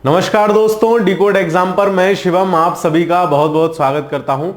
नमस्कार दोस्तों, decode exam पर मैं शिवम आप सभी का बहुत बहुत स्वागत करता हूं।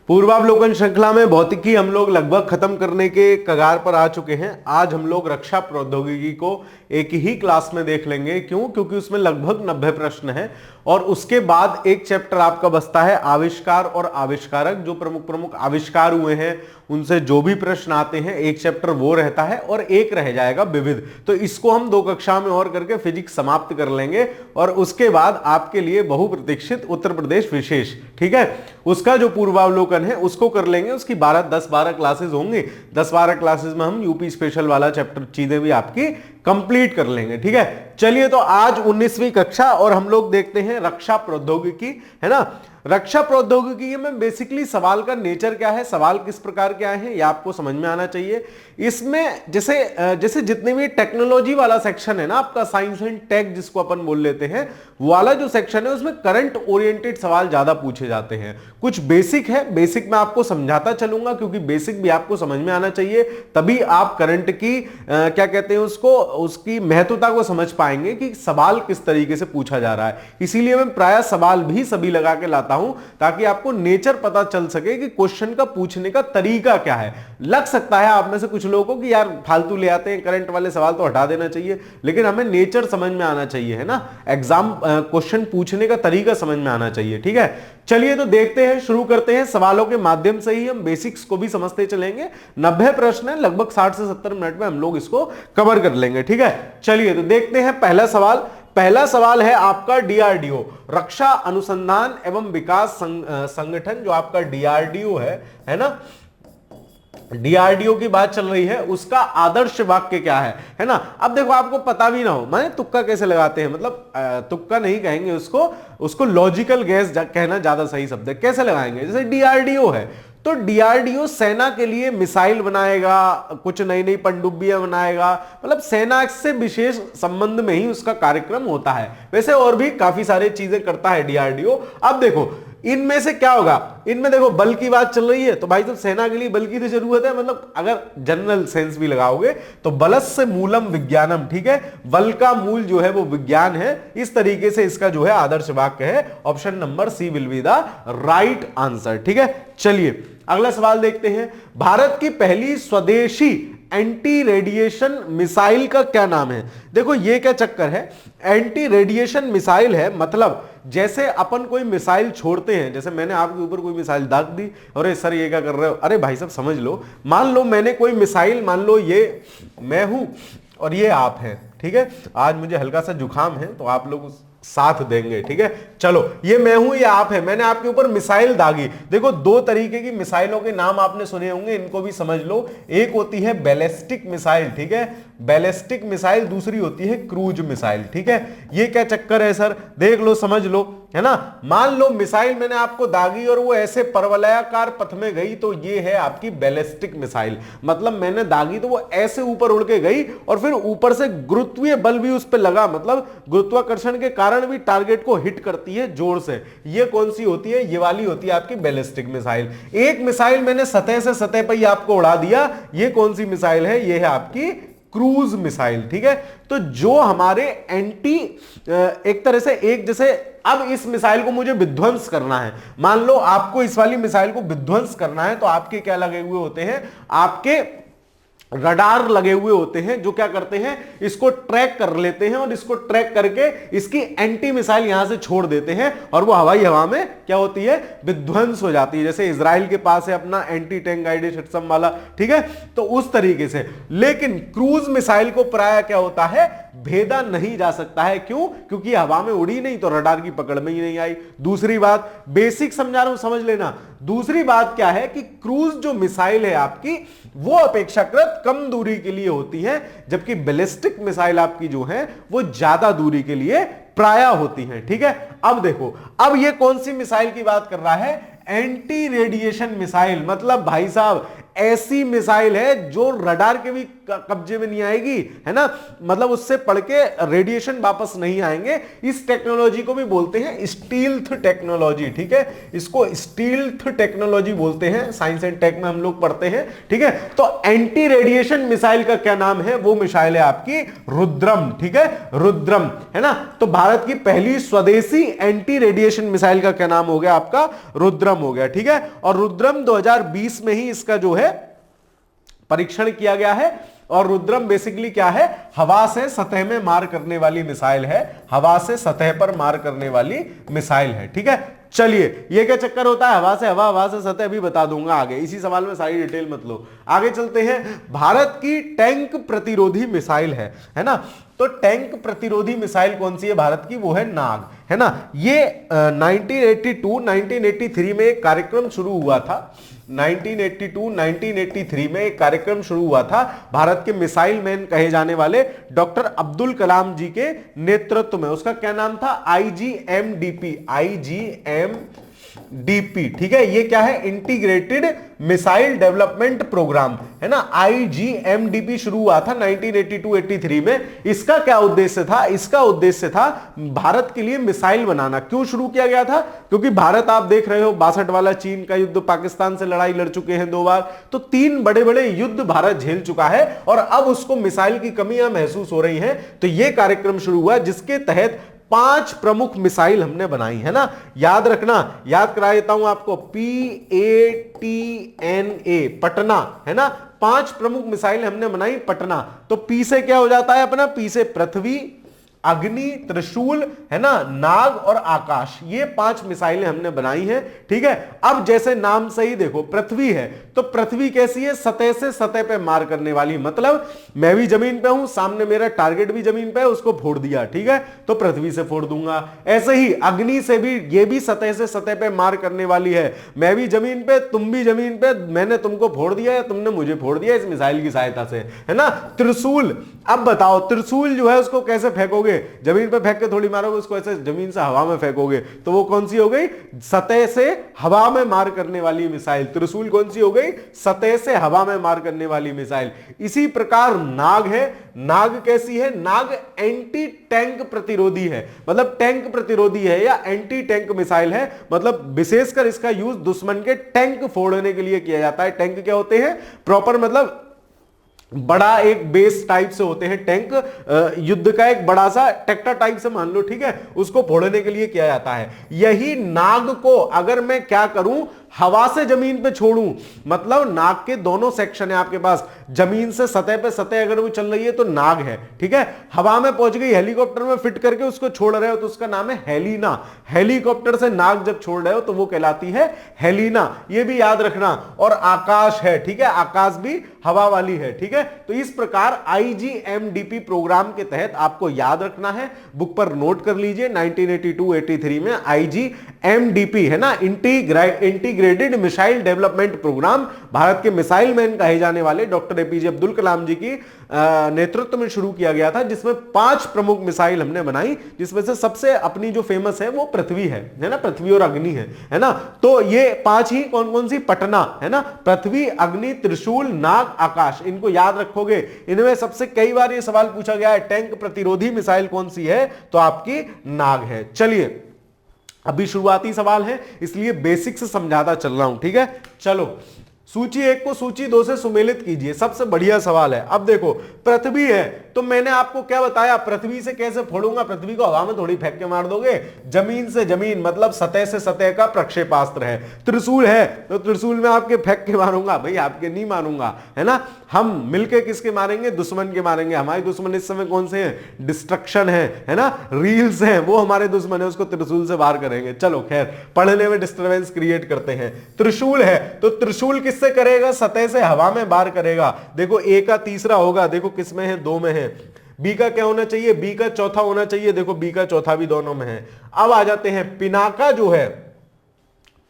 पूर्वावलोकन श्रृंखला में भौतिकी हम लोग लगभग खत्म करने के कगार पर आ चुके हैं। आज हम लोग रक्षा प्रौद्योगिकी को एक ही क्लास में देख लेंगे। क्यों? क्योंकि उसमें लगभग 90 प्रश्न हैं और उसके बाद एक चैप्टर आपका बचता है आविष्कार और आविष्कारक। जो प्रमुख प्रमुख आविष्कार हुए हैं उनसे जो भी प्रश्न आते हैं, एक चैप्टर वो रहता है और एक रह जाएगा विविध। तो इसको हम 2 कक्षा में और करके फिजिक्स समाप्त कर लेंगे और उसके बाद आपके लिए बहुप्रतीक्षित उत्तर प्रदेश विशेष, ठीक है, उसका जो पूर्वावलोकन है उसको कर लेंगे। उसकी 10-12 क्लासेस होंगी। 10-12 क्लासेस में हम यूपी स्पेशल वाला चैप्टर चीजें भी आपकी कंप्लीट कर लेंगे, ठीक है। चलिए, तो आज 19वीं कक्षा और हम लोग देखते हैं रक्षा प्रौद्योगिकी, है ना। रक्षा प्रौद्योगिकी में बेसिकली सवाल का नेचर क्या है, सवाल किस प्रकार के आए हैं, ये आपको समझ में आना चाहिए। इसमें जैसे जितने भी टेक्नोलॉजी वाला सेक्शन है ना आपका, साइंस एंड टेक जिसको अपन बोल लेते हैं, वो वाला जो सेक्शन है उसमें करंट ओरिएंटेड सवाल ज्यादा पूछे जाते हैं। कुछ बेसिक है, बेसिक मैं आपको समझाता चलूंगा क्योंकि बेसिक भी आपको समझ में आना चाहिए, तभी आप करंट की क्या कहते हैं उसको, उसकी महत्वता को समझ पाएंगे कि सवाल किस तरीके से पूछा जा रहा है। इसीलिए मैं प्रायः सवाल भी सभी लगा के लाता हूं ताकि आपको नेचर पता चल सके कि क्वेश्चन का पूछने का तरीका क्या है। लग सकता है आप में से कुछ लोगों को कि यार फालतू ले आते हैं, करंट वाले सवाल तो हटा देना चाहिए, लेकिन हमें नेचर समझ में आना चाहिए, है ना। एग्जाम क्वेश्चन पूछने का तरीका समझ में आना चाहिए, ठीक है। चलिए, तो देखते हैं, शुरू करते हैं। सवालों के माध्यम से ही हम बेसिक्स को भी समझते चलेंगे। 90 प्रश्न है, लगभग 60 से 70 मिनट में हम लोग इसको कवर कर लेंगे, ठीक है। चलिए, तो देखते हैं पहला सवाल है आपका डीआरडीओ, रक्षा अनुसंधान एवं विकास संगठन, जो आपका डीआरडीओ है ना। डीआरडीओ की बात चल रही है, उसका आदर्श वाक्य क्या है ना। अब देखो, आपको पता भी ना हो, माने तुक्का कैसे लगाते हैं, मतलब तुक्का नहीं कहेंगे उसको लॉजिकल गैस कहना ज्यादा सही शब्द है। कैसे लगाएंगे? जैसे डीआरडीओ है तो डीआरडीओ सेना के लिए मिसाइल बनाएगा, कुछ नई नई पनडुब्बियां बनाएगा, मतलब सेना से विशेष संबंध में ही उसका कार्यक्रम होता है। वैसे और भी काफी सारी चीजें करता है डीआरडीओ। अब देखो, इनमें से क्या होगा, इनमें देखो बल की बात चल रही है तो भाई साहब सेना के लिए बल की तो जरूरत है, मतलब अगर जनरल सेंस भी लगाओगे तो बलस्य मूलम विज्ञानम, ठीक है, बल का मूल जो है वो विज्ञान है। इस तरीके से इसका जो है आदर्श वाक्य है। Option number C will be the right answer, ठीक है। चलिए, अगला सवाल देखते हैं। भारत की पहली स्वदेशी एंटी रेडिएशन मिसाइल का क्या नाम है? देखो, ये क्या चक्कर है, एंटी रेडिएशन मिसाइल है, मतलब जैसे अपन कोई मिसाइल छोड़ते हैं, जैसे मैंने आपके ऊपर कोई मिसाइल दाग दी, अरे सर ये क्या कर रहे हो, अरे भाई साहब समझ लो, मान लो मैंने कोई मिसाइल, मान लो ये मैं हूं और ये आप हैं, ठीक है। आज मुझे हल्का सा जुकाम है तो आप लोग साथ देंगे, ठीक है। चलो, ये मैं हूं, ये आप है, मैंने आपके ऊपर मिसाइल दागी। देखो, 2 तरीके की मिसाइलों के नाम आपने सुने होंगे, इनको भी समझ लो। एक होती है बैलिस्टिक मिसाइल, ठीक है, बैलिस्टिक मिसाइल, दूसरी होती है क्रूज मिसाइल, ठीक है। ये क्या चक्कर है सर, देख लो, समझ लो, है ना। मान लो मिसाइल मैंने आपको दागी और वो ऐसे परवलयाकार पथ में गई, तो ये है आपकी बैलिस्टिक मिसाइल। मतलब मैंने दागी तो वो ऐसे ऊपर उड़ के गई और फिर ऊपर से गुरुत्वीय बल भी उस पर लगा, मतलब गुरुत्वाकर्षण के कारण भी टारगेट को हिट करती है जोर से। ये कौन सी होती है? ये वाली होती है आपकी बैलिस्टिक मिसाइल। एक मिसाइल मैंने सतह से सतह पर ही आपको उड़ा दिया, ये कौन सी मिसाइल है? ये है आपकी क्रूज मिसाइल, ठीक है। तो जो हमारे एक तरह से जैसे अब इस मिसाइल को मुझे विध्वंस करना है, मान लो आपको इस वाली मिसाइल को विध्वंस करना है, तो आपके क्या लगे हुए होते हैं? आपके रडार लगे हुए होते हैं जो क्या करते हैं, इसको ट्रैक कर लेते हैं और इसको ट्रैक करके इसकी एंटी मिसाइल यहां से छोड़ देते हैं और वो हवाई हवा में क्या होती है? विध्वंस हो जाती है। जैसे इजराइल के पास है अपना एंटी टैंक गाइडेड सिस्टम वाला, ठीक है, तो उस तरीके से। लेकिन क्रूज मिसाइल को प्रायः क्या होता है? भेदा नहीं जा सकता है। क्यों? क्योंकि हवा में उड़ी नहीं तो रडार की पकड़ में ही नहीं आई। दूसरी बात, बेसिक समझा रहा हूं, समझ लेना। दूसरी बात क्या है कि क्रूज जो मिसाइल है आपकी, वो अपेक्षाकृत कम दूरी के लिए होती है, जबकि बैलिस्टिक मिसाइल आपकी जो है वो ज्यादा दूरी के लिए प्रायः होती है, ठीक है। अब देखो, अब ये कौन सी मिसाइल की बात कर रहा है? एंटी रेडिएशन मिसाइल, मतलब भाई साहब ऐसी मिसाइल है जो रडार के भी कब्जे में नहीं आएगी, है ना, मतलब उससे पड़ के रेडिएशन वापस नहीं आएंगे। इस टेक्नोलॉजी को भी बोलते हैं स्टील्थ टेक्नोलॉजी, ठीक है, इसको स्टील्थ टेक्नोलॉजी बोलते हैं, साइंस एंड टेक में हम लोग पढ़ते हैं, ठीक है। तो एंटी रेडिएशन मिसाइल का क्या नाम है? वो मिसाइल है आपकी रुद्रम, ठीक है, रुद्रम, है ना। तो भारत की पहली स्वदेशी एंटी रेडिएशन मिसाइल का क्या नाम हो गया? आपका रुद्रम हो गया, ठीक है। और रुद्रम 2020 में ही इसका जो है परीक्षण किया गया है। और रुद्रम बेसिकली क्या है? हवा से सतह में मार करने वाली मिसाइल है, हवा से सतह पर मार करने वाली मिसाइल है, ठीक है। चलिए, ये क्या चक्कर होता है? हवा से हवा, हवा से सतह, अभी बता दूंगा आगे, इसी सवाल में सारी डिटेल मत लो। आगे चलते हैं। भारत की टैंक प्रतिरोधी मिसाइल है ना। तो टैंक प्रतिरोधी मिसाइल कौन सी है भारत की? वो है नाग, है ना। ये 1983 में एक कार्यक्रम शुरू हुआ था। 1983 में एक कार्यक्रम शुरू हुआ था भारत के मिसाइल मैन कहे जाने वाले डॉक्टर अब्दुल कलाम जी के नेतृत्व में। उसका क्या नाम था? IGMDP, IGMDP, ठीक है। ये क्या है? इंटीग्रेटेड मिसाइल डेवलपमेंट प्रोग्राम, है ना। IGMDP शुरू हुआ था 1982-83 में। इसका क्या उद्देश्य था? इसका उद्देश्य था भारत के लिए मिसाइल बनाना। क्यों शुरू किया गया था? क्योंकि भारत, आप देख रहे हो, 62 वाला चीन का युद्ध, पाकिस्तान से लड़ाई लड़ चुके हैं 2 बार, तो 3 बड़े बड़े युद्ध भारत झेल चुका है और अब उसको मिसाइल की कमियां महसूस हो रही हैं। तो यह कार्यक्रम शुरू हुआ जिसके तहत 5 प्रमुख मिसाइल हमने बनाई, है ना। याद रखना, याद करा देता हूं आपको, PATNA, पटना, है ना। 5 प्रमुख मिसाइल हमने बनाई पटना। तो पी से क्या हो जाता है अपना? पी से पृथ्वी, अग्नि, त्रिशूल, है ना, नाग और आकाश। ये 5 मिसाइलें हमने बनाई हैं, ठीक है। अब जैसे नाम से ही देखो, पृथ्वी है, तो पृथ्वी कैसी है? सतह से सतह पे मार करने वाली। मतलब मैं भी जमीन पे हूं, सामने मेरा टारगेट भी जमीन पे है, उसको फोड़ दिया, ठीक है, तो पृथ्वी से फोड़ दूंगा। ऐसे ही अग्नि से भी, ये भी सतह से सतह पे मार करने वाली है। मैं भी जमीन पे, तुम भी जमीन पे, मैंने तुमको फोड़ दिया या तुमने मुझे फोड़ दिया इस मिसाइल की सहायता से, है ना। त्रिशूल, अब बताओ, त्रिशूल जो है उसको कैसे फेंकोगे? जमीन पे फेंक के थोड़ी मारोगे उसको, ऐसे जमीन से हवा में फेंकोगे, तो वो कौन सी हो गई? सतह से हवा में मार करने वाली मिसाइल। त्रिशूल कौन सी हो गई? सतह से हवा में मार करने वाली मिसाइल। इसी प्रकार नाग है। नाग कैसी है? नाग एंटी टैंक प्रतिरोधी है, मतलब टैंक प्रतिरोधी है या एंटी टैंक मिसाइल है। मतलब विशेषकर इसका यूज दुश्मन के टैंक फोड़ने के लिए किया जाता है। टैंक क्या होते हैं? प्रॉपर, मतलब बड़ा एक बेस टाइप से होते हैं टैंक, युद्ध का एक बड़ा सा ट्रैक्टर टाइप से मान लो, ठीक है, उसको फोड़ने के लिए किया जाता है। यही नाग को अगर मैं क्या करूं? हवा से जमीन पे छोड़ूं, मतलब नाग के दोनों सेक्शन है आपके पास, जमीन से सतह पे सतह अगर वो चल रही है तो नाग है, ठीक है। हवा में पहुंच गई, हेलीकॉप्टर में फिट करके उसको छोड़ रहे हो तो उसका नाम है हेलिना। हेलीकॉप्टर से नाग जब छोड़ रहे हो तो वो कहलाती है हेलिना, ये भी याद रखना। और आकाश है, ठीक है, आकाश भी हवा वाली है, ठीक है। तो इस प्रकार IGMDP प्रोग्राम के तहत आपको याद रखना है, बुक पर नोट कर लीजिए, 1982-83 में IGMDP, है ना, integrated missile development programme, Bharat के मिसाइल मैन कहे जाने वाले डॉक्टर APJ अब्दुल कलाम जी की नेतृत्व में शुरू किया गया था, जिसमें 5 प्रमुख मिसाइल हमने बनाई, जिसमें से सबसे अपनी जो फेमस है वो पृथ्वी है ना, पृथ्वी और अग्नि है ना। तो ये 5 ही कौन कौन सी? पटना, है ना, पृथ्वी, अग्नि, त्रिशूल, नाग, आकाश, इनको याद रखोगे। इनमें सबसे कई बार ये सवाल पूछा गया है, टैंक प्रतिरोधी मिसाइल कौन सी है? तो आपकी नाग है। चलिए, अभी शुरुआती सवाल है इसलिए बेसिक से समझाता चल रहा हूं, ठीक है। चलो, सूची 1 को सूची 2 से सुमेलित कीजिए, सबसे बढ़िया सवाल है। अब देखो, पृथ्वी है तो मैंने आपको क्या बताया? पृथ्वी से कैसे फोड़ूंगा? पृथ्वी को हवा में थोड़ी फेंक के मार दोगे, जमीन से जमीन, मतलब सतह से सतह का प्रक्षेपास्त्र है। त्रिशूल है तो त्रिशूल में आपके फेंक के मारूंगा? भाई आपके नहीं मारूंगा, है ना। हम मिलके किसके मारेंगे? दुश्मन के मारेंगे। हमारे दुश्मन इस समय कौन से हैं? डिस्ट्रक्शन है ना, रील्स हैं, वो हमारे दुश्मन है, उसको त्रिशूल से वार करेंगे। चलो खैर, पढ़ने में डिस्टर्बेंस क्रिएट करते हैं। त्रिशूल है तो त्रिशूल किससे करेगा? सतह से हवा में वार करेगा। देखो, ए का तीसरा होगा, देखो किसमें है? 2 में है। बी का क्या होना चाहिए? बी का चौथा होना चाहिए, देखो बी का चौथा भी दोनों में है। अब आ जाते हैं पिनाका जो है,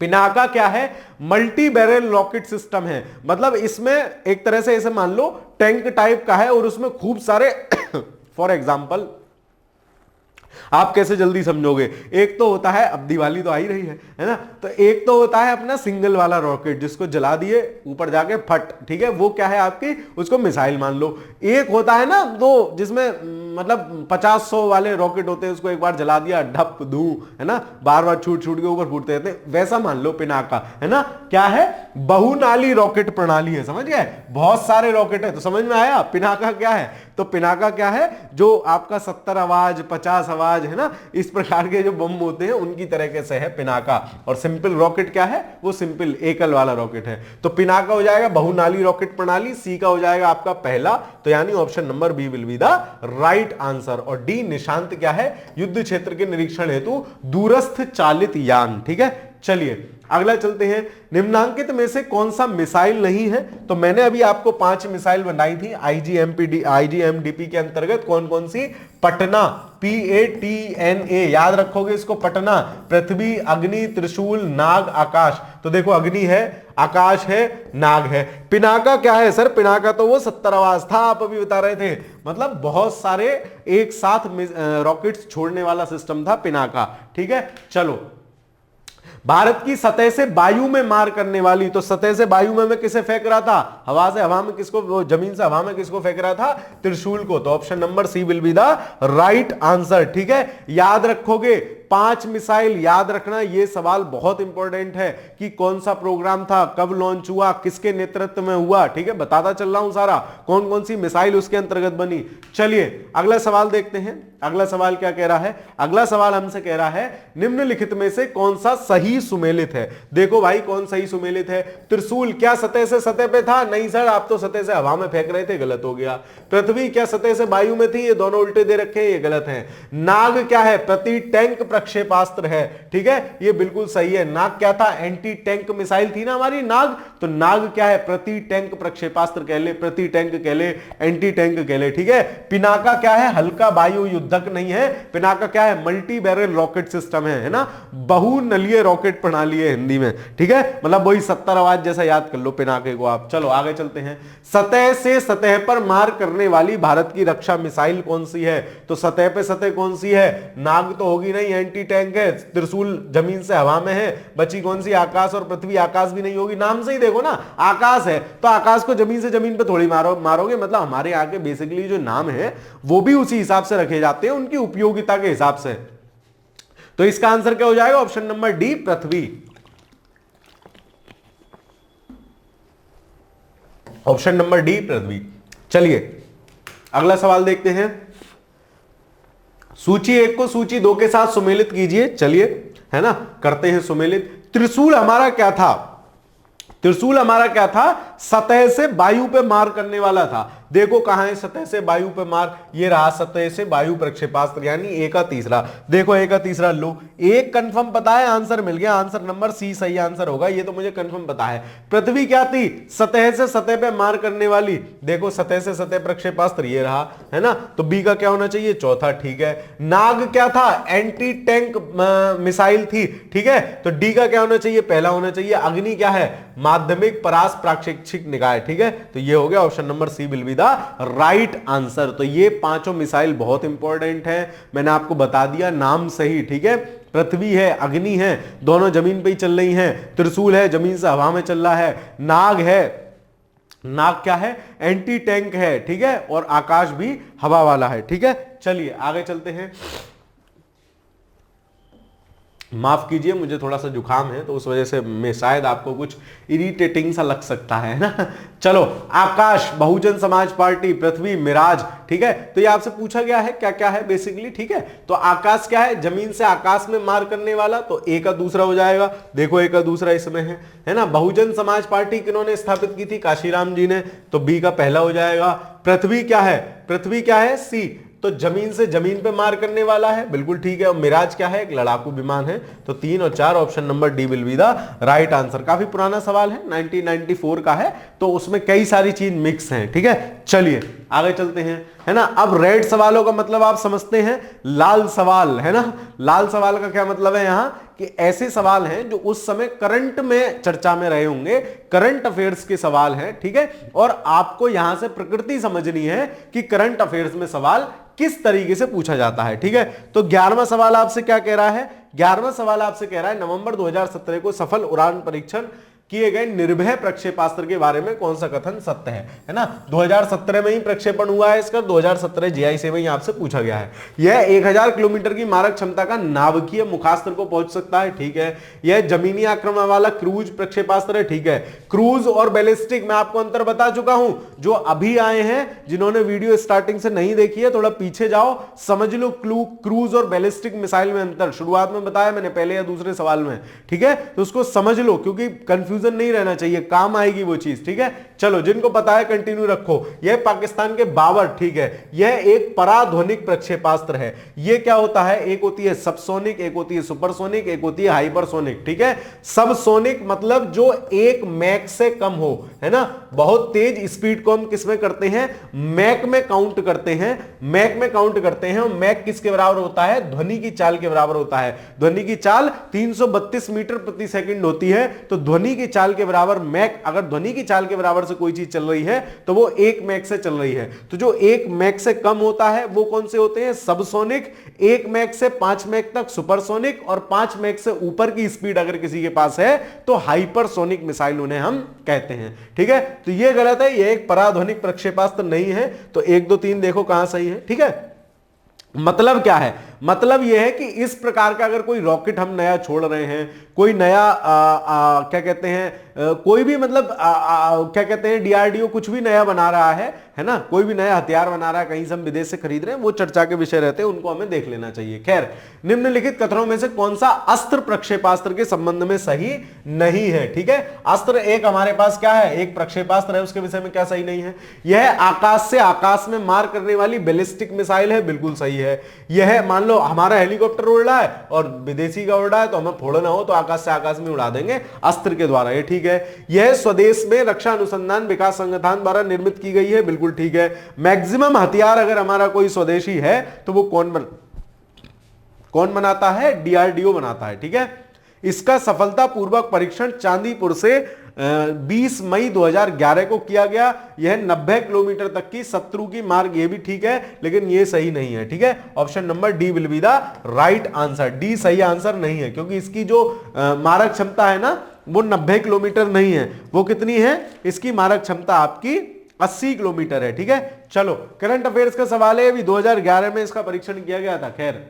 पिनाका क्या है? मल्टी बैरल रॉकेट सिस्टम है, मतलब इसमें एक तरह से ऐसे मान लो टैंक टाइप का है और उसमें खूब सारे फॉर एग्जांपल आप कैसे जल्दी समझोगे? एक तो होता है, अब दिवाली तो आ ही रही है ना, तो एक तो होता है अपना सिंगल वाला रॉकेट जिसको जला दिए ऊपर जाके फट, ठीक है, वो क्या है आपकी, उसको मिसाइल मान लो। एक होता है ना दो, जिसमें मतलब 50-100 वाले रॉकेट होते हैं, उसको एक बार जला दिया ढप धू, है ना, बार बार छूट छूट के ऊपर फूटते रहते हैं, वैसा मान लो पिनाका, है ना। क्या है? बहुनाली रॉकेट प्रणाली है, समझ गए? बहुत सारे रॉकेट है, तो समझ में आया पिनाका क्या है? तो पिनाका क्या है? जो आपका 70 आवाज 50 आवाज, है ना, इस प्रकार के जो बम होते हैं उनकी तरीके से है पिनाका। और सिंपल रॉकेट क्या है? वो सिंपल एकल वाला रॉकेट है। तो पिनाका हो जाएगा बहुनाली रॉकेट प्रणाली, सी का हो जाएगा आपका पहला, तो यानी option number B will be the right answer. और डी निशांत क्या है? युद्ध क्षेत्र के निरीक्षण हेतु दूरस्थ चालित यान, ठीक है। चलिए अगला चलते हैं, निम्नांकित में से कौन सा मिसाइल नहीं है? तो मैंने अभी आपको 5 मिसाइल बनाई थी आईजीएमडीपी के अंतर्गत, कौन कौन सी? पटना, PATNA, याद रखोगे इसको, पटना, पृथ्वी, अग्नि, त्रिशूल, नाग, आकाश। तो देखो अग्नि है, आकाश है, नाग है। पिनाका क्या है सर? पिनाका तो वो 70 आवाज था, आप अभी बता रहे थे, मतलब बहुत सारे एक साथ रॉकेट्स छोड़ने वाला सिस्टम था पिनाका, ठीक है। चलो, भारत की सतह से वायु में मार करने वाली, तो सतह से वायु में मैं किसे फेंक रहा था? हवा से हवा में किसको? वो जमीन से हवा में किसको फेंक रहा था? त्रिशूल को। तो option number C will be the right answer, ठीक है। याद रखोगे 5 मिसाइल, याद रखना ये सवाल बहुत इंपॉर्टेंट है कि कौन सा प्रोग्राम था, कब लॉन्च हुआ, किसके नेतृत्व में हुआ, ठीक है, बताता चल रहा हूं सारा, कौन कौन सी मिसाइल उसके अंतर्गत बनी। चलिए अगला सवाल देखते हैं। अगला सवाल क्या कह रहा है? अगला सवाल हमसे कह रहा है निम्नलिखित में से कौन सा सही सुमेलित है? देखो भाई कौन सही सुमेलित है? त्रिशूल क्या सतह से सतह पे था? नहीं सर, आप तो सतह से हवा में फेंक रहे थे, गलत हो गया। पृथ्वी क्या सतह से वायु में थी? ये दोनों उल्टे दे रखे हैं, ये गलत है। नाग क्या है? प्रति टैंक प्रक्षेपास्त्र है, ठीक है, ये बिल्कुल सही है। नाग क्या था? एंटी टैंक मिसाइल थी ना हमारी नाग, तो नाग क्या है? प्रति टैंक प्रक्षेपास्त्र कह ले, प्रति टैंक कह ले, एंटी टैंक कह ले, ठीक है। पिनाका क्या है? हल्का वायु युद्धक नहीं है। पिनाका क्या है? मल्टी बैरल रॉकेट सिस्टम है ना, बहुनलीय रॉकेट प्रणाली है हिंदी में, ठीक है, मतलब वही 70 आवाज जैसा याद कर लो पिनाके को आप। चलो आगे चलते हैं। सतह से सतह पर मार करने वाली भारत की रक्षा मिसाइल कौन सी है? तो सतह पे सतह कौन सी है? नाग तो होगी नहीं, एंटी टैंक है, त्रिशूल जमीन से हवा में है, बची कौन सी? आकाश और पृथ्वी। आकाश भी नहीं होगी, नाम से ही देखो ना आकाश है, तो आकाश को जमीन से जमीन पे थोड़ी मारोगे, मतलब हमारे यहाँ के बेसिकली जो नाम है वो भी उसी हिसाब से रखे जाते हैं, उनकी उपयोगिता के हिसाब से। तो इसका आंसर क्या हो जाएगा? ऑप्शन नंबर डी, पृथ्वी। ऑप्शन नंबर डी, पृथ्वी। चलिए अगला सवाल देखते हैं। सूची 1 को सूची 2 के साथ सुमेलित कीजिए। चलिए, है ना, करते हैं सुमेलित। त्रिशूल हमारा क्या था? त्रिशूल हमारा क्या था? सतह से वायु पे मार करने वाला था। देखो कहां है सतह से वायु पे मार? ये रहा सतह से वायु प्रक्षेपास्त्र, यानी ए का तीसरा। देखो ए का तीसरा लो, एक कंफर्म पता है, आंसर मिल गया, आंसर नंबर सी सही आंसर होगा, ये तो मुझे कंफर्म पता है। पृथ्वी क्या थी? सतह से सतह पे मार करने वाली। देखो सतह से सतह प्रक्षेपास्त्र, ये रहा, है ना, तो बी का क्या होना चाहिए? चौथा, ठीक है। नाग क्या था? एंटी टैंक मिसाइल थी, ठीक है, तो डी का क्या होना चाहिए? पहला होना चाहिए। अग्नि क्या है? माध्यमिक परास प्राक्षेपिक निकाय, ठीक है, तो ये हो गया option number C will be the right answer. तो ये पांचों मिसाइल बहुत इंपॉर्टेंट है, मैंने आपको बता दिया नाम सही, ठीक है। पृथ्वी है, अग्नि है, दोनों जमीन पे ही चल रही हैं। त्रिशूल है, जमीन से हवा में चल रहा है। नाग है, नाग क्या है? एंटी टैंक है, ठीक है, और आकाश भी हवा वाला है, ठीक है। चलिए आगे चलते हैं। माफ कीजिए, मुझे थोड़ा सा जुकाम है, तो उस वजह से मैं शायद आपको कुछ इरिटेटिंग सा लग सकता है ना। चलो, आकाश बहुजन समाज पार्टी, पृथ्वी मिराज, ठीक है, तो ये आपसे पूछा गया है क्या क्या है बेसिकली, ठीक है। तो आकाश क्या है? जमीन से आकाश में मार करने वाला, तो ए का दूसरा हो जाएगा। देखो ए का दूसरा इसमें है ना। बहुजन समाज पार्टी किन्होंने स्थापित की थी? काशीराम जी ने, तो बी का पहला हो जाएगा। पृथ्वी क्या है? पृथ्वी क्या है? सी, तो जमीन से जमीन पे मार करने वाला है, बिल्कुल ठीक है। और मिराज क्या है? एक लड़ाकू विमान है। तो 3 और 4 option number D will be the right answer. काफी पुराना सवाल है, 1994 का है, तो उसमें कई सारी चीज मिक्स हैं, ठीक है। चलिए आगे चलते हैं, है ना। अब रेड सवालों का मतलब आप समझते हैं, लाल सवाल, है ना। लाल सवाल का क्या मतलब है यहाँ कि ऐसे सवाल हैं जो उस समय करंट में चर्चा में रहे होंगे, करंट अफेयर्स के सवाल हैं, ठीक है। और आपको यहां से प्रकृति समझनी है कि करंट अफेयर्स में सवाल किस तरीके से पूछा जाता है, ठीक है। तो 11वां सवाल आपसे क्या कह रहा है? 11वां सवाल आपसे कह रहा है नवंबर 2017 को सफल उड़ान परीक्षण किए गए निर्भय प्रक्षेपास्त्र के बारे में कौन सा कथन सत्य है ना। 2017 में ही प्रक्षेपण हुआ है इसका, 2017 जीआई से में आपसे पूछा गया है। यह 1000 किलोमीटर की मारक क्षमता का नाभिकीय मुखास्त्र को पहुंच सकता है, ठीक है। यह जमीनी आक्रमण वाला क्रूज प्रक्षेपास्त्र है, ठीक है। क्रूज और बैलिस्टिक मैं आपको अंतर बता चुका हूं। जो अभी आए हैं, जिन्होंने वीडियो स्टार्टिंग से नहीं देखी है, थोड़ा पीछे जाओ, समझ लो क्रूज और बैलिस्टिक मिसाइल में अंतर। शुरुआत में बताया मैंने पहले या दूसरे सवाल में, ठीक है। तो उसको समझ लो क्योंकि कंफ्यूजन नहीं रहना चाहिए, काम आएगी वो चीज, ठीक है। चलो जिनको पता है कंटिन्यू रखो। यह पाकिस्तान के बाबर, ठीक है। यह एक पराध्वनिक प्रक्षेपास्त्र है। यह क्या होता है? एक होती है सबसोनिक, एक होती है सुपरसोनिक, एक होती है हाइपरसोनिक, ठीक है। सबसोनिक मतलब जो 1 मैक से कम हो, है ना। बहुत तेज स्पीड को हम किसमें करते हैं? मैक में काउंट करते हैं, मैक में काउंट करते हैं। और मैक किसके बराबर होता है? ध्वनि की चाल के बराबर होता है। ध्वनि की चाल 332 मीटर प्रति सेकंड होती है। तो ध्वनि की चाल के बराबर मैक, अगर ध्वनि की चाल के बराबर से कोई चीज चल रही है तो वो 1 मैक से चल रही है। तो जो 1 मैक से कम होता है वो कौन से होते हैं? सबसोनिक। 1 मैक से 5 मैक तक सुपरसोनिक, और 5 मैक से ऊपर की स्पीड अगर किसी के पास है तो हाइपरसोनिक मिसाइल उन्हें हम कहते हैं, ठीक है। तो ये गलत है, ये एक पराध्वनिक प्रक्षेपास्त्र नहीं है। तो 1 2 3 देखो कहां सही है, ठीक है। मतलब क्या है? मतलब यह है कि इस प्रकार का अगर कोई रॉकेट हम नया छोड़ रहे हैं, कोई नया क्या कहते हैं, कोई भी मतलब क्या कहते हैं, डीआरडीओ कुछ भी नया बना रहा है ना, कोई भी नया हथियार बना रहा है, कहीं से हम विदेश से खरीद रहे हैं, वो चर्चा के विषय रहते हैं, उनको हमें देख लेना चाहिए। खैर, निम्नलिखित कथनों में से कौन सा अस्त्र प्रक्षेपास्त्र के संबंध में सही नहीं है, ठीक है। अस्त्र एक हमारे पास क्या है? एक प्रक्षेपास्त्र है, उसके विषय में क्या सही नहीं है? यह आकाश से आकाश में मार करने वाली बैलिस्टिक मिसाइल है, बिल्कुल सही है। यह मान लो हमारा हेलीकॉप्टर उड़ रहा है और विदेशी का उड़ रहा है, तो हमें फोड़ना हो तो आकाश से आकाश में उड़ा देंगे अस्त्र के द्वारा, ये ठीक है। यह स्वदेश में रक्षा अनुसंधान विकास संगठन द्वारा निर्मित की गई है, बिल्कुल ठीक है। मैक्सिमम हथियार अगर हमारा कोई स्वदेशी है तो वो कौन बनाता है? डीआरडीओ बनाता है, ठीक है। इसका सफलतापूर्वक परीक्षण चांदीपुर से 20 मई 2011 को किया गया। यह 90 किलोमीटर तक की शत्रु की मार्ग, ये भी ठीक है, लेकिन ये सही नहीं है, ठीक है। Option number D will be the right answer. D सही आंसर नहीं है, क्योंकि इसकी जो मारक क्षमता है ना, वो 90 किलोमीटर नहीं है। वो कितनी है? इसकी मारक क्षमता आपकी 80 किलोमीटर है, ठीक है। चलो करंट अफेयर्स का सवाल है, अभी 2011 में इसका परीक्षण किया गया था। खैर,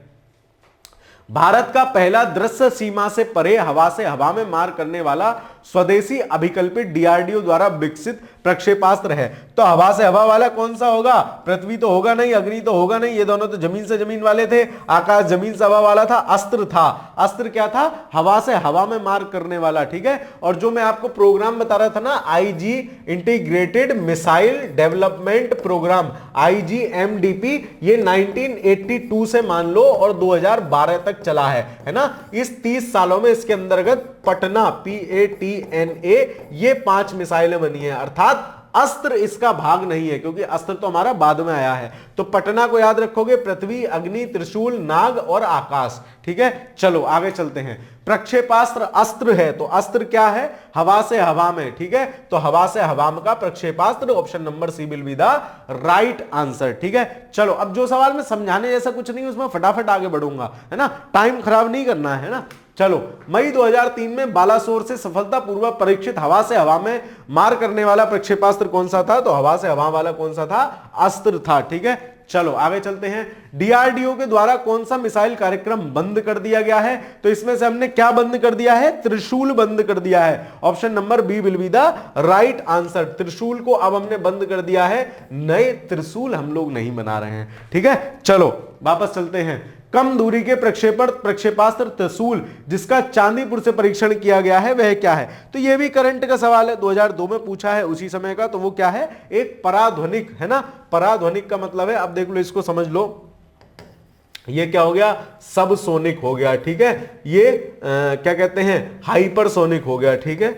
भारत का पहला दृश्य सीमा से परे हवा से हवा में मार करने वाला स्वदेशी अभिकल्पित डीआरडीओ द्वारा विकसित प्रक्षेपास्त्र है। तो हवा से हवा वाला कौन सा होगा? पृथ्वी तो होगा नहीं, अग्नि तो होगा नहीं, ये दोनों तो जमीन से जमीन वाले थे। आकाश जमीन से हवा वाला था। अस्त्र था, अस्त्र क्या था? हवा से हवा में मार करने वाला, ठीक है। और जो मैं आपको प्रोग्राम बता रहा था ना, IG integrated missile development programme, IGMDP, ये 1982 से मान लो और 2012 तक चला है ना। इस 30 सालों में इसके अंतर्गत पटना, PATNA, ये 5 मिसाइलें बनी है। अर्थात अस्त्र इसका भाग नहीं है, क्योंकि अस्त्र तो हमारा बाद में आया है। तो पटना को याद रखोगे, पृथ्वी, अग्नि, त्रिशूल, नाग और आकाश, ठीक है। चलो आगे चलते हैं। प्रक्षेपास्त्र अस्त्र है, तो अस्त्र क्या है? हवा से हवा में, ठीक है। तो हवा से हवा में का प्रक्षेपास्त्र, option number C will be the right answer, ठीक है। चलो अब जो सवाल में समझाने जैसा कुछ नहीं, उसमें फटाफट आगे बढ़ूंगा, है ना, टाइम खराब नहीं करना है ना। चलो, मई 2003 में बालासोर से सफलतापूर्वक परीक्षित हवा से हवा में मार करने वाला प्रक्षेपास्त्र कौन सा था? तो हवा से हवा वाला कौन सा था? अस्त्र था, ठीक है। चलो आगे चलते हैं। डीआरडीओ के द्वारा कौन सा मिसाइल कार्यक्रम बंद कर दिया गया है? तो इसमें से हमने क्या बंद कर दिया है? त्रिशूल बंद कर दिया है। Option number B will be the right answer. Trishul को अब हमने बंद कर दिया है, नए त्रिशूल हम लोग नहीं बना रहे हैं, ठीक है। चलो वापस चलते हैं। कम दूरी के प्रक्षेपास्त्र त्रिशूल जिसका चांदीपुर से परीक्षण किया गया है वह क्या है? तो यह भी करंट का सवाल है, 2002 में पूछा है उसी समय का। तो वो क्या है? एक पराध्वनिक, है ना। पराध्वनिक का मतलब है, अब देख लो, इसको समझ लो, ये क्या हो गया? सबसोनिक हो गया, ठीक है। ये क्या कहते हैं? हाइपरसोनिक हो गया, ठीक है।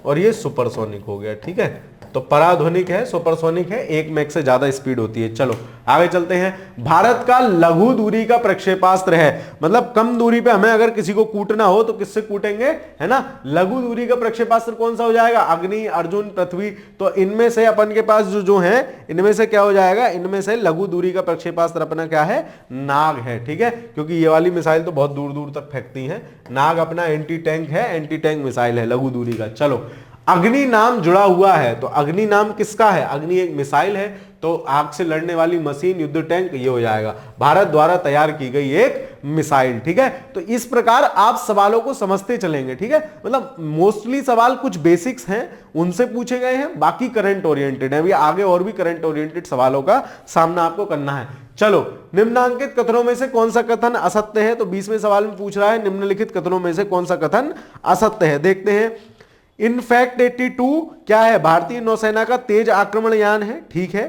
और ये सुपरसोनिक हो गया, ठीक है। तो पराध्वनिक है, सुपरसोनिक है, 1 मैक से ज्यादा स्पीड होती है। चलो आगे चलते हैं। भारत का लघु दूरी का प्रक्षेपास्त्र है, मतलब कम दूरी पे हमें अगर किसी को कूटना हो तो किससे कूटेंगे, है ना। लघु दूरी का प्रक्षेपास्त्र कौन सा हो जाएगा, अग्नि, अर्जुन, पृथ्वी। तो इनमें से अपन के पास जो है इनमें से क्या हो जाएगा, इनमें से लघु दूरी का प्रक्षेपास्त्र अपना क्या है, नाग है, ठीक है, क्योंकि ये वाली मिसाइल तो बहुत दूर दूर तक फेंकती है। नाग अपना एंटी टैंक है, एंटी टैंक मिसाइल है लघु दूरी का। चलो अग्नि नाम जुड़ा हुआ है, तो अग्नि नाम किसका है, अग्नि एक मिसाइल है, तो आग से लड़ने वाली मशीन, युद्ध टैंक, ये हो जाएगा भारत द्वारा तैयार की गई एक मिसाइल, ठीक है। तो इस प्रकार आप सवालों को समझते चलेंगे, ठीक है। मतलब मोस्टली सवाल कुछ बेसिक्स हैं उनसे पूछे गए हैं, बाकी करंट ओरिएंटेड है। अभी आगे और भी करंट ओरिएंटेड सवालों का सामना आपको करना है। चलो निम्नांकित कथनों में से कौन सा कथन असत्य है, तो 20वें सवाल में पूछ रहा है निम्नलिखित कथनों में से कौन सा कथन असत्य है। देखते हैं। इनफैक्ट 82 क्या है, भारतीय नौसेना का तेज आक्रमण यान है, ठीक है।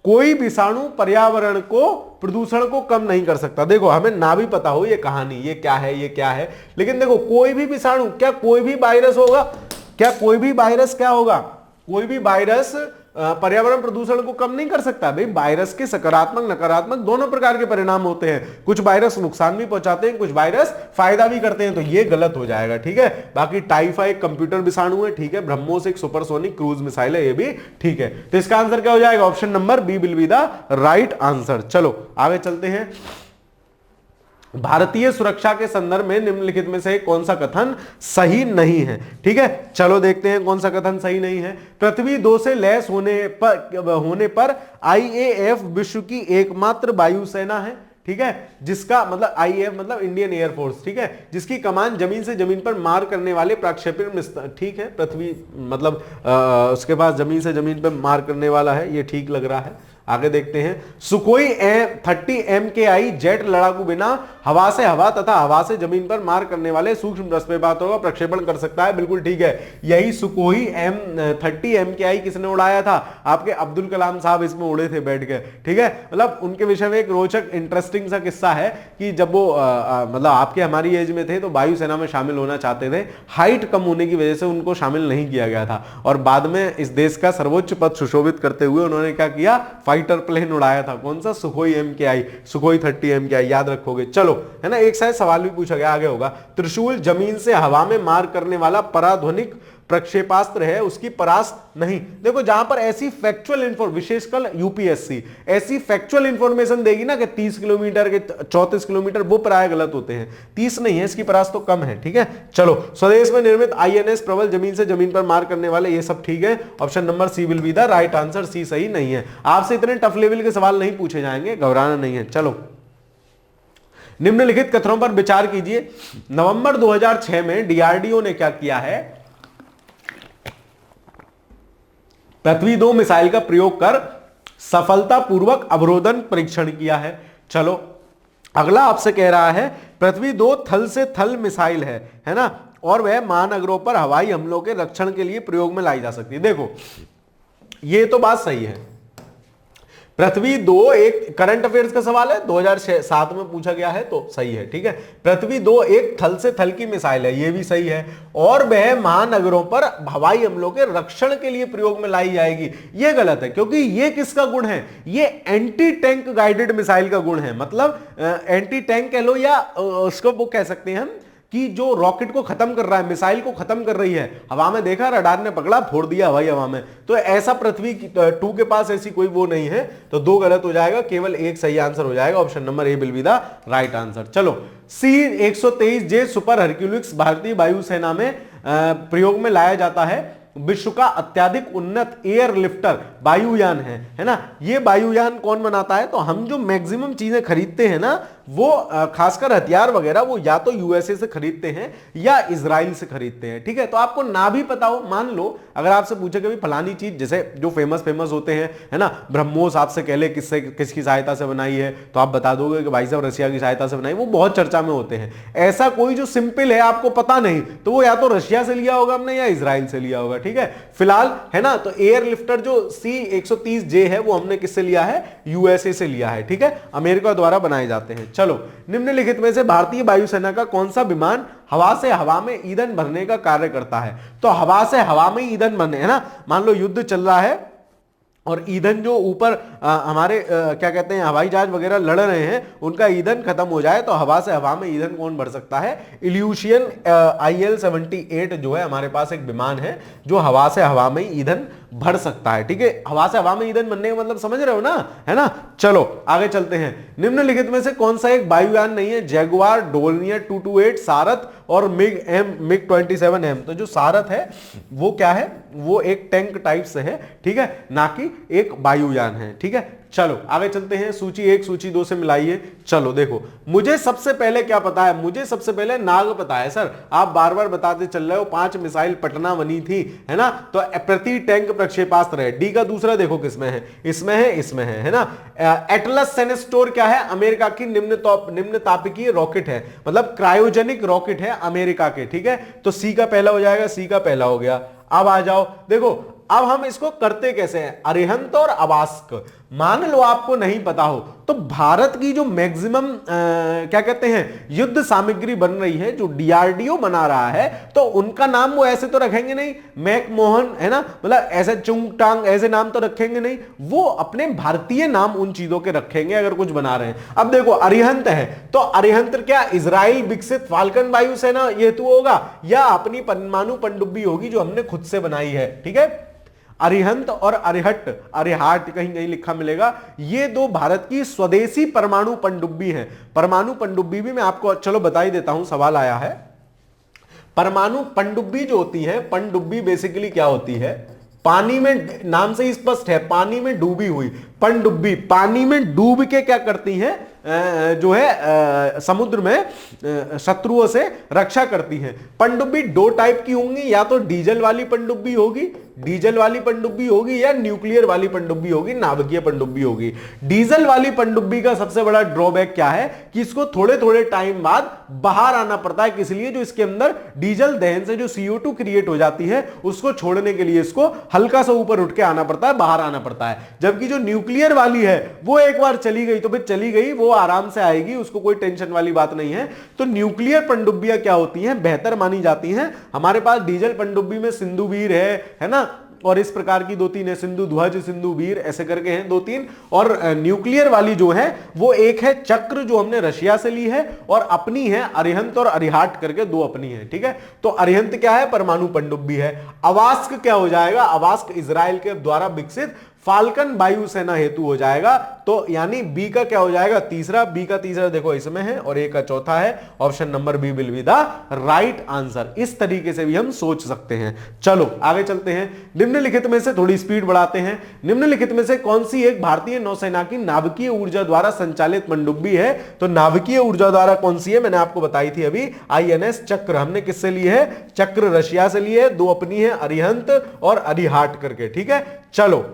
कोई विषाणु पर्यावरण को, प्रदूषण को कम नहीं कर सकता। देखो हमें ना भी पता हो ये कहानी, ये क्या है, ये क्या है, लेकिन देखो कोई भी विषाणु, क्या कोई भी वायरस होगा, क्या कोई भी वायरस क्या होगा, कोई भी वायरस पर्यावरण प्रदूषण को कम नहीं कर सकता। भाई वायरस के सकारात्मक नकारात्मक दोनों प्रकार के परिणाम होते हैं। कुछ वायरस नुकसान भी पहुंचाते हैं, कुछ वायरस फायदा भी करते हैं, तो ये गलत हो जाएगा, ठीक है। बाकी टाइफा एक कंप्यूटर विषाणु है, ठीक है। ब्रह्मोस एक सुपरसोनिक क्रूज मिसाइल है, ये भी ठीक है। तो इसका आंसर क्या हो जाएगा, option number B will be the right answer. चलो आगे चलते हैं। भारतीय सुरक्षा के संदर्भ में निम्नलिखित में से कौन सा कथन सही नहीं है, ठीक है। चलो देखते हैं कौन सा कथन सही नहीं है। पृथ्वी 2 से लैस होने पर IAF विश्व की एकमात्र वायुसेना है, ठीक है, जिसका मतलब IAF मतलब इंडियन एयरफोर्स, ठीक है, जिसकी कमान जमीन से जमीन पर मार करने वाले प्रक्षेपण, ठीक है। पृथ्वी मतलब उसके पास जमीन से जमीन पर मार करने वाला है, ये ठीक लग रहा है। आगे देखते हैं। सुखोई 30 MKI जेट लड़ाकू बिना हवा से हवा तथा हवा से जमीन पर मार करने वाले सूक्ष्म प्रक्षेपास्त्रों का प्रक्षेपण कर सकता है, बिल्कुल ठीक है। यही सुखोई 30 MKI किसने उड़ाया था, आपके अब्दुल कलाम साहब इसमें उड़े थे बैठ के, ठीक है। मतलब उनके विषय में एक रोचक इंटरेस्टिंग सा किस्सा है कि जब वो मतलब आपके हमारी एज में थे तो वायुसेना में शामिल होना चाहते थे, हाइट कम होने की वजह से उनको शामिल नहीं किया गया था, और बाद में इस देश का सर्वोच्च पद सुशोभित करते हुए उन्होंने क्या किया, फाइटर प्लेन उड़ाया था। कौन सा, सुखोई MKI, सुखोई 30 MKI, याद रखोगे। चलो है ना, एक शायद सवाल भी पूछा गया, आगे होगा। त्रिशूल जमीन से हवा में मार करने वाला पराध्वनिक प्रक्षेपास्त्र है, उसकी परास्त नहीं। देखो जहां पर ऐसी फैक्चुअल इंफॉर्मेशन, विशेषकर यूपीएससी ऐसी फैक्चुअल इंफॉर्मेशन देगी ना कि 30 किलोमीटर के 34 किलोमीटर, वो प्राय गलत होते हैं। 30 नहीं है, इसकी परास्त तो कम है, ठीक है। चलो स्वदेश में निर्मित INS प्रबल जमीन से जमीन पर मार करने वाले, ये सब ठीक है। Option number C will be the right answer, C सही नहीं है। आपसे इतने टफ लेवल के सवाल नहीं पूछे जाएंगे, घबराना नहीं है। चलो निम्नलिखित कथनों पर विचार कीजिए। नवंबर 2006 में DRDO ने क्या किया है, पृथ्वी 2 मिसाइल का प्रयोग कर सफलतापूर्वक अवरोधन परीक्षण किया है। चलो अगला आपसे कह रहा है पृथ्वी 2 थल से थल मिसाइल है ना, और वह महानगरों पर हवाई हमलों के रक्षण के लिए प्रयोग में लाई जा सकती है। देखो ये तो बात सही है। पृथ्वी 2 एक करंट अफेयर्स का सवाल है, 2007 में पूछा गया है, तो सही है, ठीक है। पृथ्वी 2 एक थल से थल की मिसाइल है, ये भी सही है, और वह महानगरों पर हवाई हमलों के रक्षण के लिए प्रयोग में लाई जाएगी, ये गलत है, क्योंकि ये किसका गुण है, ये एंटी टैंक गाइडेड मिसाइल का गुण है। मतलब एंटी टैंक कह लो या उसको वो कह सकते हैं हम कि जो रॉकेट को खत्म कर रहा है, मिसाइल को खत्म कर रही है, हवा में देखा, रडार ने पकड़ा, फोड़ दिया हवाई हवा में, तो ऐसा पृथ्वी 2 के पास ऐसी कोई वो नहीं है। तो 2 गलत हो जाएगा, केवल एक सही आंसर हो जाएगा, option number A will be the right answer. चलो C-123J सुपर हरक्यूलिस भारतीय वायुसेना में प्रयोग में लाया जाता है। विश्व का अत्याधिक उन्नत एयरलिफ्टर वायुयान है ना। ये वायुयान कौन बनाता है, तो हम जो मैक्सिमम चीजें खरीदते हैं ना, वो खासकर हथियार वगैरह, वो या तो USA से खरीदते हैं या इजराइल से खरीदते हैं, ठीक है। तो आपको ना भी पता हो, मान लो अगर आपसे पूछे कभी फलानी चीज, जैसे जो फेमस होते हैं, है ना, ब्रह्मोस आपसे कह ले किसकी सहायता से बनाई है, तो आप बता दोगे कि भाई साहब रशिया की सहायता से बनाई, वो बहुत चर्चा में होते हैं। ऐसा कोई जो सिंपल है आपको पता नहीं, तो वो या तो रशिया से लिया होगा हमने या इजराइल से लिया होगा, ठीक है। फिलहाल है ना, तो एयरलिफ्टर जो C-130J है वो हमने किससे लिया है, USA से लिया है, ठीक है, अमेरिका द्वारा बनाए जाते हैं। चलो, निम्नलिखित में से भारतीय वायुसेना का कौन सा विमान हवा से हवा में ईंधन भरने का कार्य करता है? तो हवा से हवा में ईंधन भरने, है ना, मान लो युद्ध चल रहा है और ईंधन जो ऊपर हमारे क्या कहते हैं हवाई जहाज वगैरह लड़ रहे हैं, उनका ईंधन खत्म हो जाए तो हवा से हवा में ईंधन कौन भर सकता है? इल्यूशियन IL-78 जो है हमारे पास एक विमान है जो हवा से हवा में ईंधन भर सकता है। ठीक है, हवा से हवा में ईंधन बनने का मतलब समझ रहे हो ना, है ना। चलो आगे चलते हैं। निम्नलिखित में से कौन सा एक वायुयान नहीं है? जैगुआर, डोलनियर 228, सारथ और मिग 27M। तो जो सारथ है वो क्या है? वो एक टैंक टाइप से है, ठीक है, ना कि एक वायुयान है। ठीक है, चलो आगे चलते हैं। सूची 1 सूची 2 से मिलाइए। चलो देखो, मुझे सबसे पहले क्या पता है? मुझे सबसे पहले नाग पता है। सर आप बार बार बताते चल रहे हो 5 मिसाइल पटना बनी थी, है ना, तो प्रति टैंक प्रक्षेपास्त्र है। डी का दूसरा देखो किसमें है? इसमें है, इसमें है ना। एटलस सेनेस्टोर क्या है? अमेरिका की निम्न तापकीय रॉकेट है, मतलब क्रायोजेनिक रॉकेट है अमेरिका के। ठीक है, तो सी का पहला हो जाएगा, सी का पहला हो गया। अब आ जाओ, देखो अब हम इसको करते कैसे हैं? अरिहंत और अवास्क। मान लो आपको नहीं पता हो तो भारत की जो मैक्सिमम क्या कहते हैं युद्ध सामग्री बन रही है, जो DRDO बना रहा है, तो उनका नाम वो ऐसे तो रखेंगे नहीं, मैकमोहन, है ना, मतलब ऐसे चुंगटांग ऐसे नाम तो रखेंगे नहीं, वो अपने भारतीय नाम उन चीजों के रखेंगे अगर कुछ बना रहे हैं। अब देखो अरिहंत है तो अरिहंत क्या इजराइल विकसित फाल्कन वायुसेना हेतु होगा या अपनी परमाणु पनडुब्बी होगी जो हमने खुद से बनाई है। ठीक है, अरिहंत और अरिहाट कहीं कहीं लिखा मिलेगा, ये दो भारत की स्वदेशी परमाणु पनडुब्बी हैं। परमाणु पनडुब्बी भी मैं आपको चलो बता ही देता हूं, सवाल आया है। परमाणु पनडुब्बी जो होती है, पनडुब्बी बेसिकली क्या होती है? पानी में, नाम से ही स्पष्ट है, पानी में डूबी हुई पनडुब्बी पानी में डूब के क्या करती हैं? जो है समुद्र में शत्रुओं से रक्षा करती हैं। पनडुब्बी 2 टाइप की होंगी, या तो डीजल वाली पनडुब्बी होगी, डीजल वाली पनडुब्बी होगी, या न्यूक्लियर वाली पनडुब्बी होगी, नाभिकीय पनडुब्बी होगी। डीजल वाली पनडुब्बी का सबसे बड़ा ड्रॉबैक क्या है कि इसको थोड़े थोड़े टाइम बाद बाहर आना पड़ता है, इसलिए जो इसके अंदर डीजल दहन से जो CO2 क्रिएट हो जाती है उसको छोड़ने के लिए इसको हल्का सा ऊपर उठ के आना पड़ता है, बाहर आना पड़ता है। जबकि जो न्यूक्लियर वाली है वो एक बार चली गई तो फिर चली गई, वो आराम से आएगी, उसको कोई टेंशन वाली बात नहीं है। तो न्यूक्लियर पनडुब्बियां क्या होती हैं? बेहतर मानी जाती हैं। हमारे पास डीजल पनडुब्बी में सिंधुवीर है ना, और इस प्रकार की 2-3 है, सिंधु ध्वज, सिंधु वीर, ऐसे करके हैं 2-3। और न्यूक्लियर वाली जो है वो एक है चक्र जो हमने रशिया से ली है, और अपनी है अरिहंत और अरिहाट करके 2 अपनी है। ठीक है, तो अरिहंत क्या है? परमाणु पनडुब्बी है। अवास्क क्या हो जाएगा? अवास्क इजराइल के द्वारा विकसित फाल्कन वायुसेना हेतु हो जाएगा। तो यानी बी का क्या हो जाएगा? तीसरा। बी का तीसरा देखो इसमें है और ए का चौथा है। Option number B will be the right answer. इस तरीके से भी हम सोच सकते हैं। चलो आगे चलते हैं। निम्नलिखित में से थोड़ी स्पीड बढ़ाते हैं। निम्नलिखित में से कौन सी एक भारतीय नौसेना की नाभिकीय ऊर्जा द्वारा संचालित पनडुब्बी है? तो नाभिकीय ऊर्जा द्वारा कौन सी है? मैंने आपको बताई थी अभी, INS चक्र। हमने किससे ली है? चक्र रशिया से ली है। 2 अपनी है, अरिहंत और अरिहाट करके। ठीक है, चलो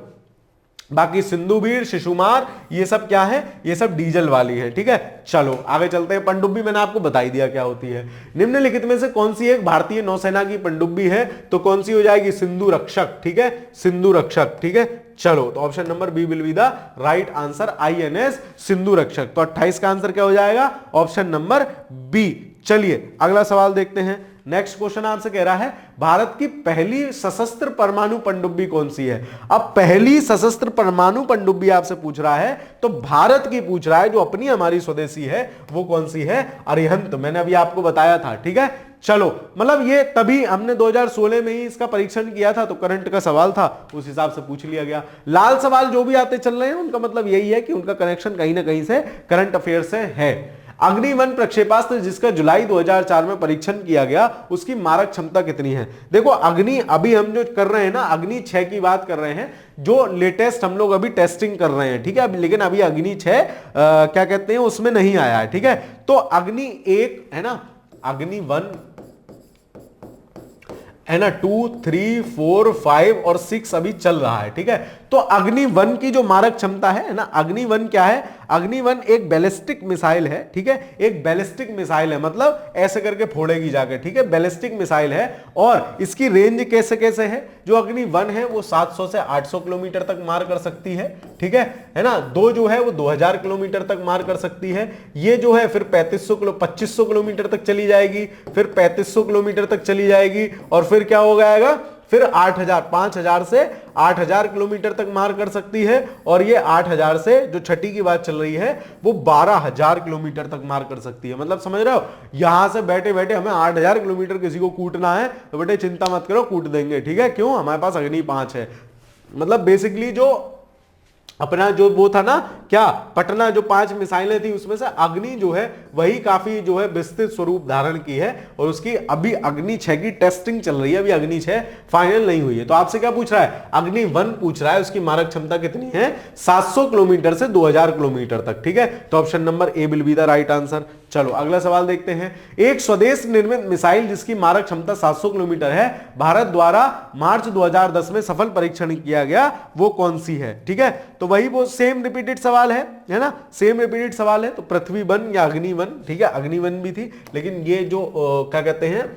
बाकी सिंधुवीर, शिशुमार, ये सब क्या है? ये सब डीजल वाली है। ठीक है, चलो आगे चलते हैं। पनडुब्बी मैंने आपको बता ही दिया क्या होती है। निम्नलिखित में से कौन सी एक भारतीय नौसेना की पनडुब्बी है? तो कौन सी हो जाएगी? सिंधु रक्षक। ठीक है, सिंधु रक्षक। ठीक है, चलो तो option number B will be the right answer, INS Sindhu Rakshak. तो 28 का आंसर क्या हो जाएगा? Option number B. चलिए अगला सवाल देखते हैं। नेक्स्ट क्वेश्चन आपसे कह रहा है भारत की पहली सशस्त्र परमाणु पनडुब्बी कौन सी है? अब पहली सशस्त्र परमाणु पनडुब्बी आपसे पूछ रहा है तो भारत की पूछ रहा है, जो अपनी हमारी स्वदेशी है वो कौन सी है? अरिहंत। मैंने अभी आपको बताया था। ठीक है, चलो मतलब ये तभी हमने 2016 में ही इसका परीक्षण किया था, तो करंट का सवाल था, उस हिसाब से पूछ लिया गया। लाल सवाल जो भी आते चल रहे हैं उनका मतलब यही है कि उनका कनेक्शन कहीं ना कहीं से करंट अफेयर से है। अग्नि 1 प्रक्षेपास्त्र जिसका जुलाई 2004 में परीक्षण किया गया, उसकी मारक क्षमता कितनी है? देखो अग्नि, अभी हम जो कर रहे हैं ना, अग्नि 6 की बात कर रहे हैं, जो लेटेस्ट हम लोग अभी टेस्टिंग कर रहे हैं। ठीक है, लेकिन अभी अग्नि 6 क्या कहते हैं उसमें नहीं आया है। ठीक है, तो अग्नि 1 है ना, अग्नि 1 है ना, 2, 3, 4, 5 और 6 अभी चल रहा है। ठीक है, तो तो अग्नि 1 की जो मारक क्षमता है ना, अग्नि 1 क्या है, अग्नि 1 एक बैलिस्टिक मिसाइल है, ठीक है, एक बैलिस्टिक मिसाइल है, मतलब ऐसे करके फोड़ेगी जाके, ठीक है, बैलिस्टिक मिसाइल है। और इसकी रेंज कैसे कैसे है, जो अग्नि 1 है वो 700 से 800 किलोमीटर तक मार कर सकती है, ठीक है ना। 2 जो है वो 2000 किलोमीटर तक मार कर सकती है। ये जो है फिर 2500 किलोमीटर तक चली जाएगी, फिर 3500 किलोमीटर तक चली जाएगी, और फिर क्या हो जाएगा, फिर 5000 से 8000 किलोमीटर तक मार कर सकती है। और ये 8000 से जो छठी की बात चल रही है वो 12000 किलोमीटर तक मार कर सकती है। मतलब समझ रहे हो, यहां से बैठे बैठे हमें 8000 किलोमीटर किसी को कूटना है तो बेटे चिंता मत करो, कूट देंगे, ठीक है। क्यों, हमारे पास अग्नि 5 है। मतलब बेसिकली जो अपना जो वो था ना क्या, पटना, जो 5 मिसाइलें थी उसमें से अग्नि जो है वही काफी जो है विस्तृत स्वरूप धारण की है, और उसकी अभी अग्नि 6 की टेस्टिंग चल रही है, अभी अग्नि 6 फाइनल नहीं हुई है। तो आपसे क्या पूछ रहा है, अग्नि 1 पूछ रहा है, उसकी मारक क्षमता कितनी है, 700 किलोमीटर से 2000 किलोमीटर तक, ठीक है। तो option number A will be the right answer. चलो अगला सवाल देखते हैं। एक स्वदेश निर्मित मिसाइल जिसकी मारक क्षमता 700 किलोमीटर है, भारत द्वारा मार्च 2010 में सफल परीक्षण किया गया, वो कौन सी है, ठीक है। तो वही वो सेम रिपीटेड सवाल है ना, सेम रिपीटेड सवाल है। तो पृथ्वी 1 या अग्नि 1, ठीक है, अग्नि 1 भी थी, लेकिन ये जो क्या कहते हैं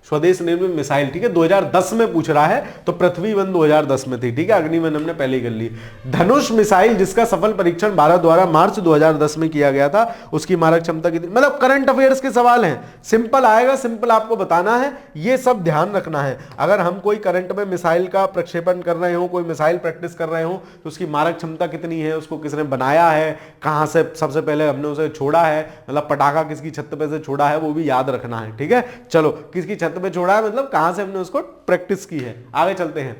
स्वदेश निर्मित मिसाइल, ठीक है, 2010 में पूछ रहा है, तो पृथ्वी 1 2010 में थी, ठीक है, अग्नि 1 हमने पहले ही कर ली। धनुष मिसाइल जिसका सफल परीक्षण भारत द्वारा मार्च 2010 में किया गया था, उसकी मारक क्षमता कितनी, मतलब करंट अफेयर्स के सवाल हैं, सिंपल आएगा, सिंपल आपको बताना है, ये सब ध्यान रखना है। अगर हम कोई करंट में मिसाइल का प्रक्षेपण कर रहे हो, कोई मिसाइल प्रैक्टिस कर रहे हो, तो उसकी मारक क्षमता कितनी है, उसको किसने बनाया है, कहां से सबसे पहले हमने उसे छोड़ा है, मतलब पटाखा किसकी छत पे से छोड़ा है, वो भी याद रखना है, ठीक है। चलो किसकी छत पे छोड़ा है, मतलब कहां से हमने उसको प्रैक्टिस की है। आगे चलते हैं।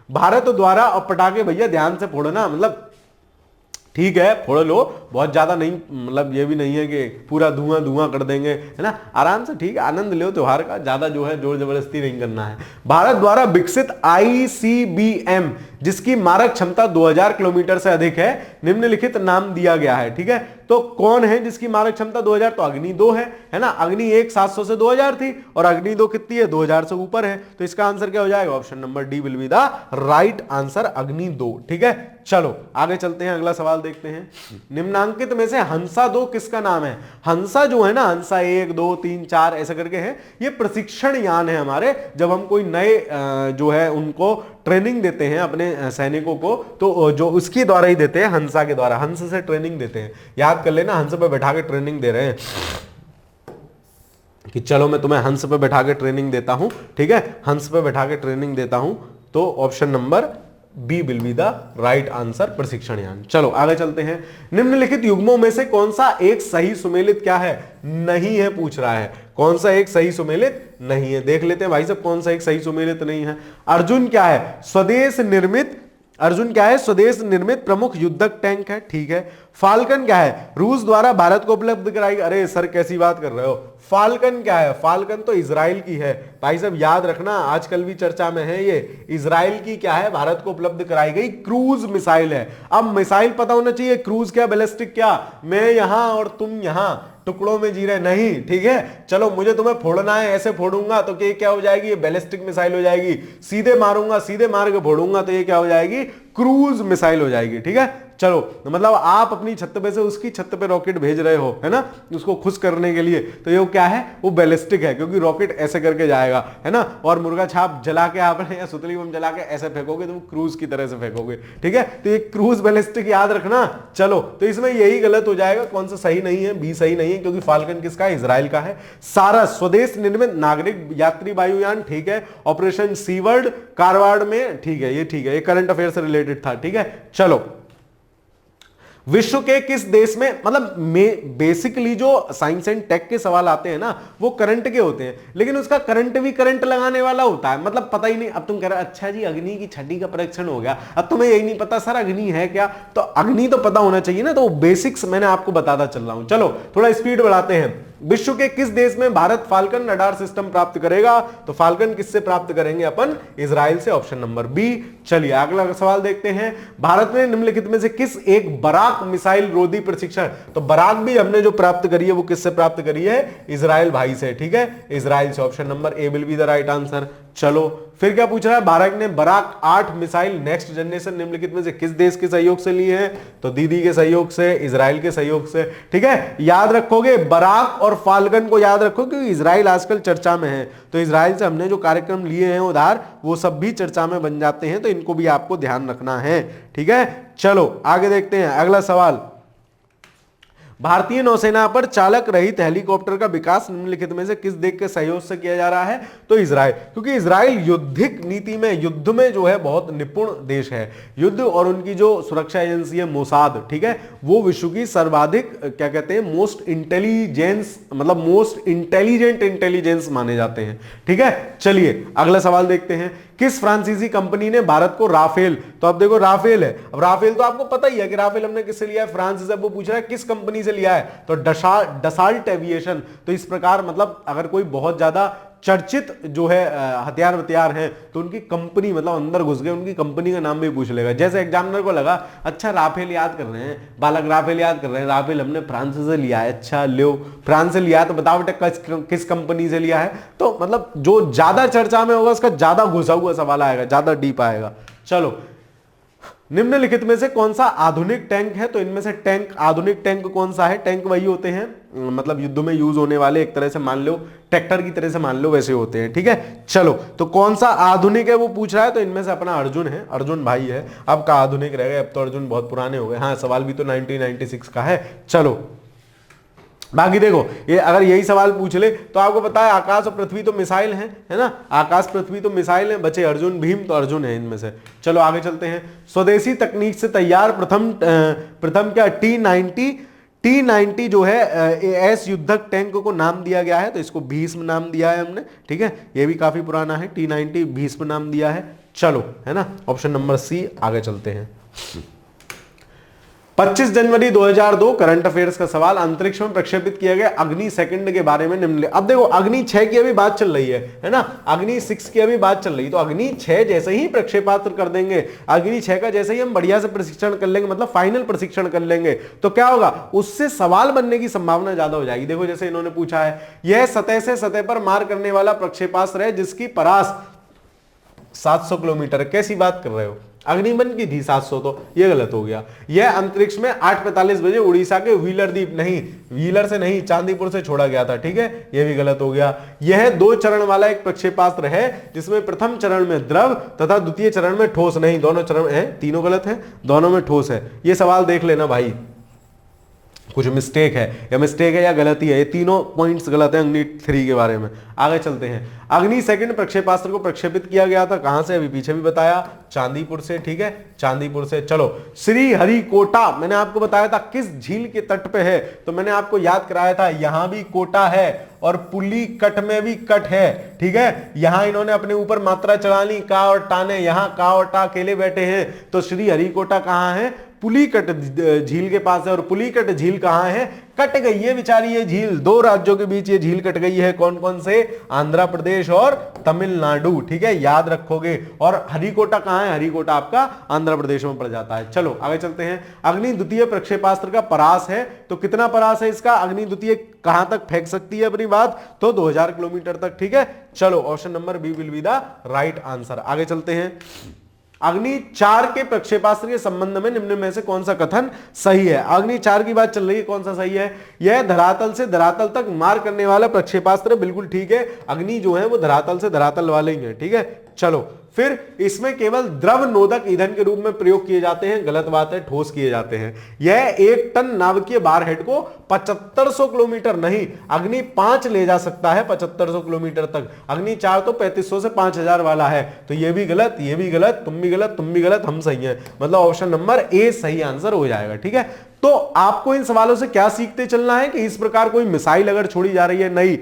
भारत द्वारा, और पटाखे भैया ध्यान से फोड़ना, मतलब ठीक है फोड़ लो, बहुत ज्यादा नहीं, मतलब ये भी नहीं है कि पूरा धुआं धुआं कर देंगे, है ना, आराम से, ठीक है, आनंद लो त्योहार का, ज्यादा जो है जोर जबरदस्ती नहीं करना है। भारत द्वारा विकसित ICBM जिसकी मारक क्षमता 2000 किलोमीटर से अधिक है, निम्नलिखित नाम दिया गया है, ठीक है। तो कौन है जिसकी मारक क्षमता 2000, तो अग्नि 2 है ना, अग्नि 1 700 से 2000 थी, और अग्नि 2 कितनी है, 2000 से ऊपर है। तो इसका आंसर क्या हो जाएगा, option number D will be the right answer, अग्नि 2, ठीक है। चलो आगे चलते हैं, अगला सवाल देखते हैं। निम्नांकित में से हंसा 2 किसका नाम है। हंसा जो है ना, हंसा 1 2 3 4 ऐसे करके है, ये प्रशिक्षण यान है हमारे। जब हम कोई नए जो है उनको ट्रेनिंग देते हैं अपने सैनिकों को, तो जो उसके द्वारा ही देते हैं, हंसा के द्वारा, हंस से ट्रेनिंग देते हैं। याद कर लेना, हंस पे बैठा के ट्रेनिंग दे रहे हैं कि चलो मैं तुम्हें हंस पे बैठा के ट्रेनिंग देता हूं, ठीक है, हंस पे बैठा के ट्रेनिंग देता हूं। तो option number B will be the right answer, प्रशिक्षण यान। चलो आगे चलते हैं। निम्नलिखित युग्मों में से कौन सा एक सही सुमेलित क्या है, नहीं है, पूछ रहा है, कौन सा एक सही सुमेलित नहीं है। देख लेते हैं भाई साहब कौन सा एक सही सुमेलित नहीं है। अर्जुन क्या है, स्वदेश निर्मित, अर्जुन क्या है, स्वदेश निर्मित प्रमुख युद्धक टैंक है, ठीक है। फाल्कन क्या है, रूस द्वारा भारत को उपलब्ध कराई, अरे सर कैसी बात कर रहे हो, फाल्कन क्या है, फाल्कन तो इजराइल की है भाई साहब, याद रखना, आजकल भी चर्चा में है ये। इजराइल की क्या है, भारत को उपलब्ध कराई गई क्रूज मिसाइल है। अब मिसाइल पता होना चाहिए, क्रूज क्या, बैलिस्टिक क्या, मैं यहां और तुम यहां टुकड़ों में जी रहे नहीं, ठीक है। चलो मुझे तुम्हें फोड़ना है, ऐसे फोड़ूंगा तो ये क्या हो जाएगी, ये बैलिस्टिक मिसाइल हो जाएगी। सीधे मारूंगा, सीधे मार के फोड़ूंगा तो ये क्या हो जाएगी, क्रूज मिसाइल हो जाएगी, ठीक है। चलो मतलब आप अपनी छत पे से उसकी छत पे रॉकेट भेज रहे हो, है ना, उसको खुश करने के लिए, तो ये क्या है, वो बैलिस्टिक है, क्योंकि रॉकेट ऐसे करके जाएगा, है ना। और मुर्गा छाप जला के आपने या सुतली बम जला के ऐसे फेंकोगे तो वो क्रूज की तरह से फेंकोगे, ठीक है। तो ये क्रूज बैलिस्टिक याद रखना। चलो तो इसमें यही गलत हो जाएगा, कौन सा सही नहीं है, बी सही नहीं है, क्योंकि फाल्कन किसका है, इजराइल का है। सारा स्वदेश निर्मित नागरिक यात्री वायुयान, ठीक है। ऑपरेशन सीवर्ड कारवाड़ में, ठीक है, ये ठीक है, ये करंट अफेयर से रिलेटेड था, ठीक है। चलो विश्व के किस देश में, मतलब बेसिकली जो साइंस एंड टेक के सवाल आते हैं ना वो करंट के होते हैं, लेकिन उसका करंट भी करंट लगाने वाला होता है, मतलब पता ही नहीं। अब तुम कह रहे अच्छा जी अग्नि की छठी का परीक्षण हो गया, अब तुम्हें यही नहीं पता सर अग्नि है क्या, तो अग्नि तो पता होना चाहिए ना, तो बेसिक्स मैंने आपको बताता चल रहा हूं। चलो थोड़ा स्पीड बढ़ाते हैं। विश्व के किस देश में भारत फाल्कन रडार सिस्टम प्राप्त करेगा, तो फाल्कन किससे प्राप्त करेंगे अपन, इजराइल से, ऑप्शन नंबर बी। चलिए अगला सवाल देखते हैं। भारत ने निम्नलिखित में से किस एक बराक मिसाइल रोधी प्रशिक्षण, तो बराक भी हमने जो प्राप्त करी है वो किससे प्राप्त करी है, इजराइल भाई से, ठीक है, इजराइल से, option number A will be the right answer. चलो फिर क्या पूछ रहा है, भारत ने बराक 8 मिसाइल नेक्स्ट जनरेशन निम्नलिखित में से किस देश के सहयोग से लिए हैं? तो दीदी के सहयोग से, इजराइल के सहयोग से। ठीक है, याद रखोगे बराक और फाल्कन को याद रखो क्योंकि इजराइल आजकल चर्चा में है, तो इजराइल से हमने जो कार्यक्रम लिए हैं उधार वो सब भी चर्चा में बन जाते हैं, तो इनको भी आपको ध्यान रखना है। ठीक है, चलो आगे देखते हैं अगला सवाल। भारतीय नौसेना पर चालक रहित हेलीकॉप्टर का विकास निम्नलिखित में से किस देश के सहयोग से किया जा रहा है? तो इजराइल, क्योंकि इजराइल युद्धिक नीति में, युद्ध में जो है बहुत निपुण देश है। युद्ध और उनकी जो सुरक्षा एजेंसी है मोसाद, ठीक है, वो विश्व की सर्वाधिक क्या कहते हैं, मोस्ट इंटेलिजेंस, मतलब मोस्ट इंटेलिजेंट इंटेलिजेंस माने जाते हैं। ठीक है, चलिए अगला सवाल देखते हैं। किस फ्रांसीसी कंपनी ने भारत को राफेल, तो अब देखो राफेल है, अब राफेल तो आपको पता ही है कि राफेल हमने किससे लिया है, फ्रांस से। वो पूछ रहा है किस कंपनी से लिया है, तो डसाल्ट एविएशन। तो इस प्रकार मतलब अगर कोई बहुत ज्यादा चर्चित जो है हथियार हैं तो उनकी कंपनी, मतलब अंदर घुस गए उनकी कंपनी का नाम भी पूछ लेगा। जैसे एग्जामिनर को लगा अच्छा राफेल याद कर रहे हैं बालक, राफेल याद कर रहे हैं, राफेल हमने फ्रांस से लिया है, अच्छा लो फ्रांस से लिया है तो बताओ बेटा किस कंपनी से लिया है। तो मतलब जो ज्यादा चर्चा में होगा उसका ज्यादा घुसा हुआ सवाल आएगा, ज्यादा डीप आएगा। चलो, निम्नलिखित में से कौन सा आधुनिक टैंक है? तो इनमें से टैंक, आधुनिक टैंक कौन सा है? टैंक वही होते हैं मतलब युद्ध में यूज होने वाले, एक तरह से मान लो ट्रैक्टर की तरह से मान लो वैसे होते हैं। ठीक है, चलो तो कौन सा आधुनिक है वो पूछ रहा है, तो इनमें से अपना अर्जुन है, अर्जुन भाई है। अब का आधुनिक रहेगा, अब तो अर्जुन बहुत पुराने हो गए। हाँ, सवाल भी तो 1996 का है। चलो बाकी देखो, ये अगर यही सवाल पूछ ले तो आपको पता है आकाश और पृथ्वी तो मिसाइल हैं, है ना, आकाश पृथ्वी तो मिसाइल हैं, बचे अर्जुन भीम, तो अर्जुन है इनमें से। चलो आगे चलते हैं। स्वदेशी तकनीक से तैयार प्रथम क्या T90 जो है एस युद्धक टैंक को नाम दिया गया है, तो इसको भीष्म नाम दिया है हमने। ठीक है, ये भी काफी पुराना है, T90 भीष्म नाम दिया है। चलो, है ना, ऑप्शन नंबर सी। आगे चलते हैं। 25 जनवरी 2002 करंट अफेयर्स का सवाल, अंतरिक्ष में प्रक्षेपित किया गया अग्नि सेकंड के बारे में निम्न। अब देखो अग्नि 6 की अभी बात चल रही है ना, अग्नि 6 की अभी बात चल रही है, तो अग्नि 6 जैसे ही प्रक्षेपास्त्र कर देंगे, अग्नि 6 का जैसे ही हम बढ़िया से प्रशिक्षण कर लेंगे, मतलब फाइनल प्रशिक्षण कर लेंगे, तो क्या होगा, उससे सवाल बनने की संभावना ज्यादा हो जाएगी। देखो जैसे इन्होंने पूछा है, यह सतह से सतह पर मार करने वाला प्रक्षेपास्त्र है जिसकी परास 700 किलोमीटर। कैसी बात कर रहे हो, अग्निमन की थी 700, तो ये गलत हो गया। यह अंतरिक्ष में 8:45 बजे उड़ीसा के व्हीलर द्वीप, नहीं व्हीलर से नहीं चांदीपुर से छोड़ा गया था। ठीक है, यह भी गलत हो गया। यह 2 चरण वाला एक प्रक्षेपास्त्र है जिसमें प्रथम चरण में द्रव तथा द्वितीय चरण में ठोस, नहीं दोनों चरण है, तीनों गलत है, दोनों में ठोस है। ये सवाल देख लेना भाई, कुछ मिस्टेक है या गलती है, ये तीनों पॉइंट्स गलत है अग्नि 3 के बारे में। आगे चलते हैं। अग्नि सेकंड प्रक्षेपास्त्र को प्रक्षेपित किया गया था कहां से, अभी पीछे भी बताया, चांदीपुर से। ठीक है, चांदीपुर से। चलो, श्री हरिकोटा मैंने आपको बताया था किस झील के तट पे है, तो मैंने आपको याद कराया था यहां भी कोटा है और पुली कट में भी कट है। ठीक है, यहां इन्होंने अपने ऊपर मात्रा चढ़ा ली, का और टा ने, यहां का और टा अकेले बैठे हैं, तो श्री हरिकोटा कहां है, पुलिकट झील के पास है। और पुलिकट झील कहां है, कट गई है बेचारी ये झील, 2 राज्यों के बीच ये झील कट गई है। कौन कौन से, आंध्र प्रदेश और तमिलनाडु। ठीक है, याद रखोगे। और हरिकोटा कहां है, हरिकोटा आपका आंध्र प्रदेश में पड़ जाता है। चलो आगे चलते हैं। अग्नि द्वितीय प्रक्षेपास्त्र का परास है, तो कितना परास है इसका, अग्नि द्वितीय कहां तक फेंक सकती है अपनी बात, तो 2000 किलोमीटर तक। ठीक है, चलो option number B will be the right answer. आगे चलते हैं। अग्नि 4 के प्रक्षेपास्त्र के संबंध में निम्न में से कौन सा कथन सही है। अग्नि 4 की बात चल रही है, कौन सा सही है, यह धरातल से धरातल तक मार करने वाला प्रक्षेपास्त्र, बिल्कुल ठीक है। अग्नि जो है वो धरातल से धरातल वाले ही है। ठीक है, चलो फिर इसमें केवल द्रव नोदक ईंधन के रूप में प्रयोग किए जाते हैं, गलत बात है, ठोस किए जाते हैं। यह 1 टन नाभिकीय वारहेड को 7500 किलोमीटर नहीं, अग्नि 5 ले जा सकता है 7500 किलोमीटर तक, अग्नि 4 तो 3500 से 5000 वाला है। तो ये भी गलत, ये भी गलत, तुम भी गलत, तुम भी गलत, हम सही हैं, मतलब ऑप्शन नंबर ए सही आंसर हो जाएगा। ठीक है, तो आपको इन सवालों से क्या सीखते चलना है कि इस प्रकार कोई मिसाइल अगर छोड़ी जा रही है, नहीं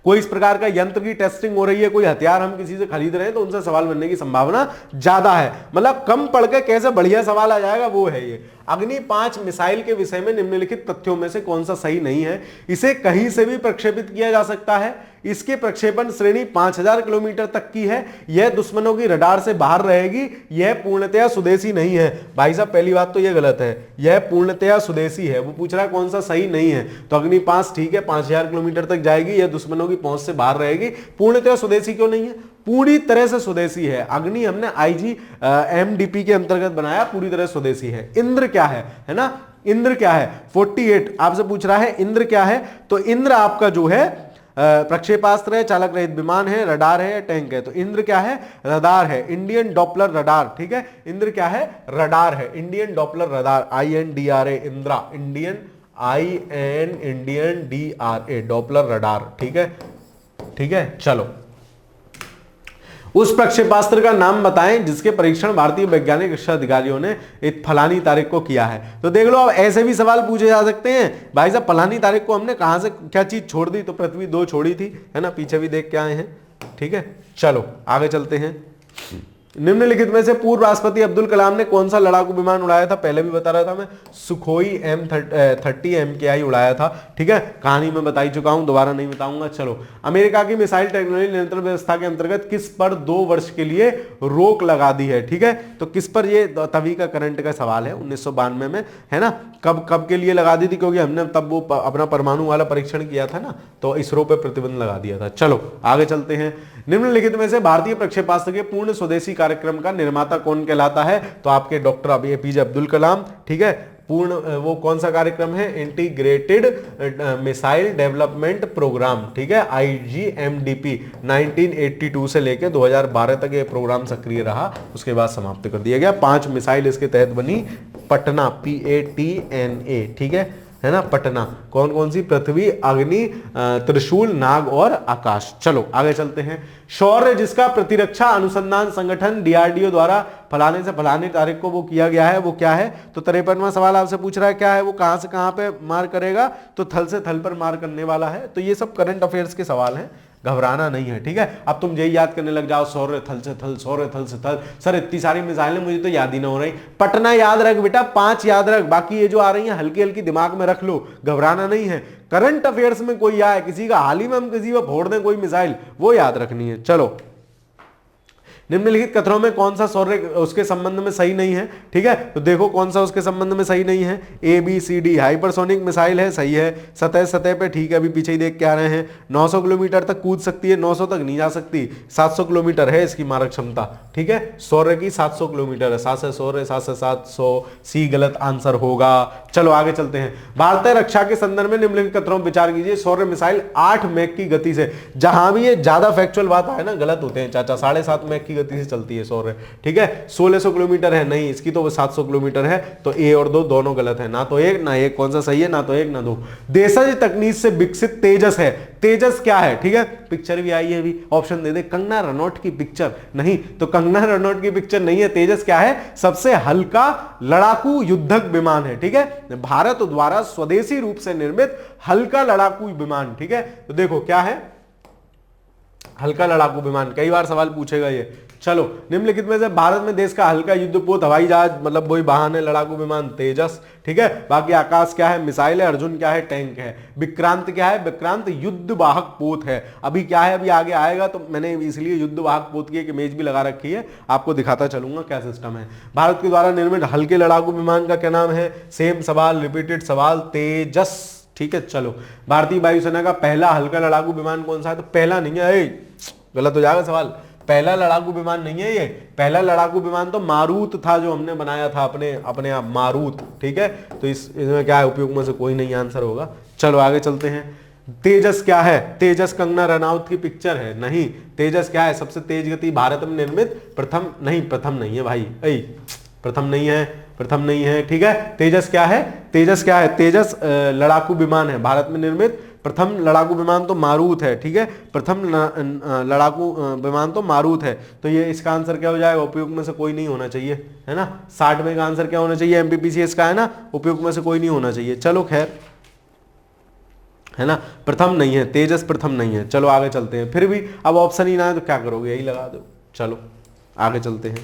कोई इस प्रकार का यंत्र की टेस्टिंग हो रही है, कोई हथियार हम किसी से खरीद रहे हैं, तो उनसे सवाल बनने की संभावना ज्यादा है। मतलब कम पढ़ के कैसे बढ़िया सवाल आ जाएगा वो है ये। अग्नि 5 मिसाइल के विषय में निम्नलिखित तथ्यों में से कौन सा सही नहीं है। इसे कहीं से भी प्रक्षेपित किया जा सकता है, इसके प्रक्षेपण श्रेणी 5000 किलोमीटर तक की है, यह दुश्मनों की रडार से बाहर रहेगी, यह पूर्णतया स्वदेशी नहीं है। भाई साहब पहली बात तो यह गलत है, यह पूर्णतया स्वदेशी है। वो पूछ रहा है कौन सा सही नहीं है, तो अग्नि 5 ठीक है, 5000 किलोमीटर तक जाएगी, यह दुश्मनों की पहुंच से बाहर रहेगी, पूर्णतया स्वदेशी क्यों नहीं है। पूरी तरह से स्वदेशी है। अग्नि हमने IGMDP के अंतर्गत बनाया, पूरी तरह स्वदेशी है। इंद्र क्या है ना, इंद्र क्या है 48 आपसे पूछ रहा है, इंद्र क्या है? तो इंद्र आपका जो है प्रक्षेपास्त्र है, चालक रहित विमान है, रडार है, टैंक है। तो इंद्र क्या है? रडार है, इंडियन डॉपलर रडार। ठीक है, इंद्र क्या है? रडार है, Indian Doppler radar, INDRA Indira, Indian DRA Doppler radar. ठीक है, ठीक है। चलो, उस प्रक्षेपास्त्र का नाम बताएं जिसके परीक्षण भारतीय वैज्ञानिक रक्षा अधिकारियों ने एक फलानी तारीख को किया है। तो देख लो, अब ऐसे भी सवाल पूछे जा सकते हैं, भाई साहब फलानी तारीख को हमने कहां से क्या चीज छोड़ दी? तो पृथ्वी 2 छोड़ी थी, है ना, पीछे भी देख के आए हैं। ठीक है, चलो आगे चलते हैं। निम्नलिखित में से पूर्व राष्ट्रपति अब्दुल कलाम ने कौन सा लड़ाकू विमान उड़ाया था? पहले भी बता रहा था मैं, सुखोई M30 MKI उड़ाया था। ठीक है, कहानी में बता ही चुका हूं, दोबारा नहीं बताऊंगा। चलो, अमेरिका की मिसाइल टेक्नोलॉजी नियंत्रण व्यवस्था के अंतर्गत किस पर 2 वर्ष के लिए रोक लगा दी है? ठीक है, तो किस पर? ये तभी का करंट का सवाल है, 1992 में, है ना। कब के लिए लगा दी थी? क्योंकि हमने तब वो अपना परमाणु वाला परीक्षण किया था ना, तो इसरो पे प्रतिबंध लगा दिया था। चलो आगे चलते हैं। निम्नलिखित में से भारतीय प्रक्षेपास्त्र के पूर्ण स्वदेशी कार्यक्रम का निर्माता कौन कहलाता है? तो आपके डॉक्टर APJ अब्दुल कलाम। ठीक है, पूर्ण वो कौन सा कार्यक्रम है? Integrated missile development programme. ठीक है, IGMDP 1982 से लेकर 2012 तक ये प्रोग्राम सक्रिय रहा, उसके बाद समाप्त कर दिया गया। 5 मिसाइल इसके तहत बनी, पटना, PATNA। ठीक है ना, पटना। कौन कौन सी? पृथ्वी, अग्नि, त्रिशूल, नाग और आकाश। चलो आगे चलते हैं। शौर्य जिसका प्रतिरक्षा अनुसंधान संगठन DRDO द्वारा फलाने से फलाने तारीख को वो किया गया है, वो क्या है? तो 53वां सवाल आपसे पूछ रहा है क्या है वो, कहां से कहां पे मार करेगा? तो थल से थल पर मार करने वाला है। तो ये सब करंट अफेयर्स के सवाल हैं, घबराना नहीं है। ठीक है, अब तुम यही याद करने लग जाओ, सौर्य थल से थल, सौर्य थल से थल। सर इतनी सारी मिसाइलें मुझे तो याद ही ना हो रही। पटना याद रख बेटा, 5 याद रख, बाकी ये जो आ रही हैं हल्की हल्की दिमाग में रख लो, घबराना नहीं है। करंट अफेयर्स में कोई आए, किसी का हाल ही में हम किसी पर फोड़ दें कोई मिसाइल, वो याद रखनी है। चलो, निम्नलिखित कथनों में कौन सा सौर्य उसके संबंध में सही नहीं है? ठीक है, तो देखो कौन सा उसके संबंध में सही नहीं है। ABCD हाइपरसोनिक मिसाइल है, सही है। सतह पे, ठीक है, अभी पीछे ही देख के आ रहे हैं। 900 किलोमीटर तक कूद सकती है, 900 तक नहीं जा सकती, 700 किलोमीटर है इसकी मारक क्षमता। ठीक है, सौर्य की 700 किलोमीटर है, 7 से सौर्य, 7 से 700, सी गलत आंसर होगा। चलो आगे चलते हैं। भारतीय रक्षा के संदर्भ में निम्नलिखित कथनों पर विचार कीजिए। सौर्य मिसाइल 8 मैक की गति से, जहां भी ये ज्यादा फैक्चुअल बात है ना, गलत होते हैं चाचा, 7.5 मैक की गति से चलती है सौर्य। ठीक है, 1600 किलोमीटर है, नहीं, इसकी तो 700 किलोमीटर है। तो A और 2 दोनों गलत है, ना तो एक ना एक, कौन सा सही है? ना तो एक ना 2। देशज तकनीक से विकसित तेजस है। तेजस क्या है? ठीक है, पिक्चर भी आई है, अभी ऑप्शन दे दे, कंगना रनौत की पिक्चर नहीं, तो कंगना रनौत की पिक्चर नहीं है। तेजस क्या है? सबसे हल्का लड़ाकू युद्धक विमान है। ठीक है, भारत द्वारा स्वदेशी रूप से निर्मित हल्का लड़ाकू विमान। ठीक है, तो देखो क्या है हल्का लड़ाकू विमान, कई बार सवाल पूछेगा ये। चलो, निम्नलिखित में से भारत में देश का हल्का युद्धपोत हवाई जहाज, मतलब वही वाहन है लड़ाकू विमान, तेजस। ठीक है, बाकी आकाश क्या है? मिसाइल है। अर्जुन क्या है? टैंक है। विक्रांत क्या है? विक्रांत युद्ध वाहक पोत है। अभी क्या है, अभी आगे आएगा, तो मैंने इसलिए युद्ध वाहक पोत की एक इमेज भी लगा रखी है, आपको दिखाता चलूंगा क्या सिस्टम है। भारत के द्वारा निर्मित हल्के लड़ाकू विमान का क्या नाम है? सेम सवाल, रिपीटेड सवाल, तेजस। ठीक है, चलो, भारतीय वायुसेना का पहला हल्का लड़ाकू विमान कौन सा है? तो पहला नहीं है, गलत हो जाएगा सवाल। पहला लड़ाकू विमान नहीं है ये, पहला लड़ाकू विमान तो मारूत था, जो हमने बनाया था अपने आप, मारूत। ठीक है, तो इसमें क्या है? उपयोग में से कोई नहीं आंसर होगा। चलो आगे चलते हैं। तेजस क्या है? तेजस कंगना रनौत की पिक्चर है, नहीं। तेजस क्या है? सबसे तेज गति भारत में निर्मित प्रथम नहीं है भाई, प्रथम नहीं है। ठीक है, तेजस क्या है? तेजस लड़ाकू विमान है, भारत में निर्मित प्रथम लड़ाकू विमान तो मारूत है। ठीक है, प्रथम लड़ाकू विमान तो मारूत है। तो ये इसका आंसर क्या हो जाएगा? उपयुक्त में से कोई नहीं होना चाहिए, है ना। 60 में का आंसर क्या होना चाहिए? MPPCS का है ना, उपयुक्त में से कोई नहीं होना चाहिए। चलो खैर, है ना, प्रथम नहीं है, तेजस प्रथम नहीं है। चलो आगे चलते हैं। फिर भी अब ऑप्शन ही ना है तो क्या करोगे? यही लगा दो। चलो आगे चलते हैं।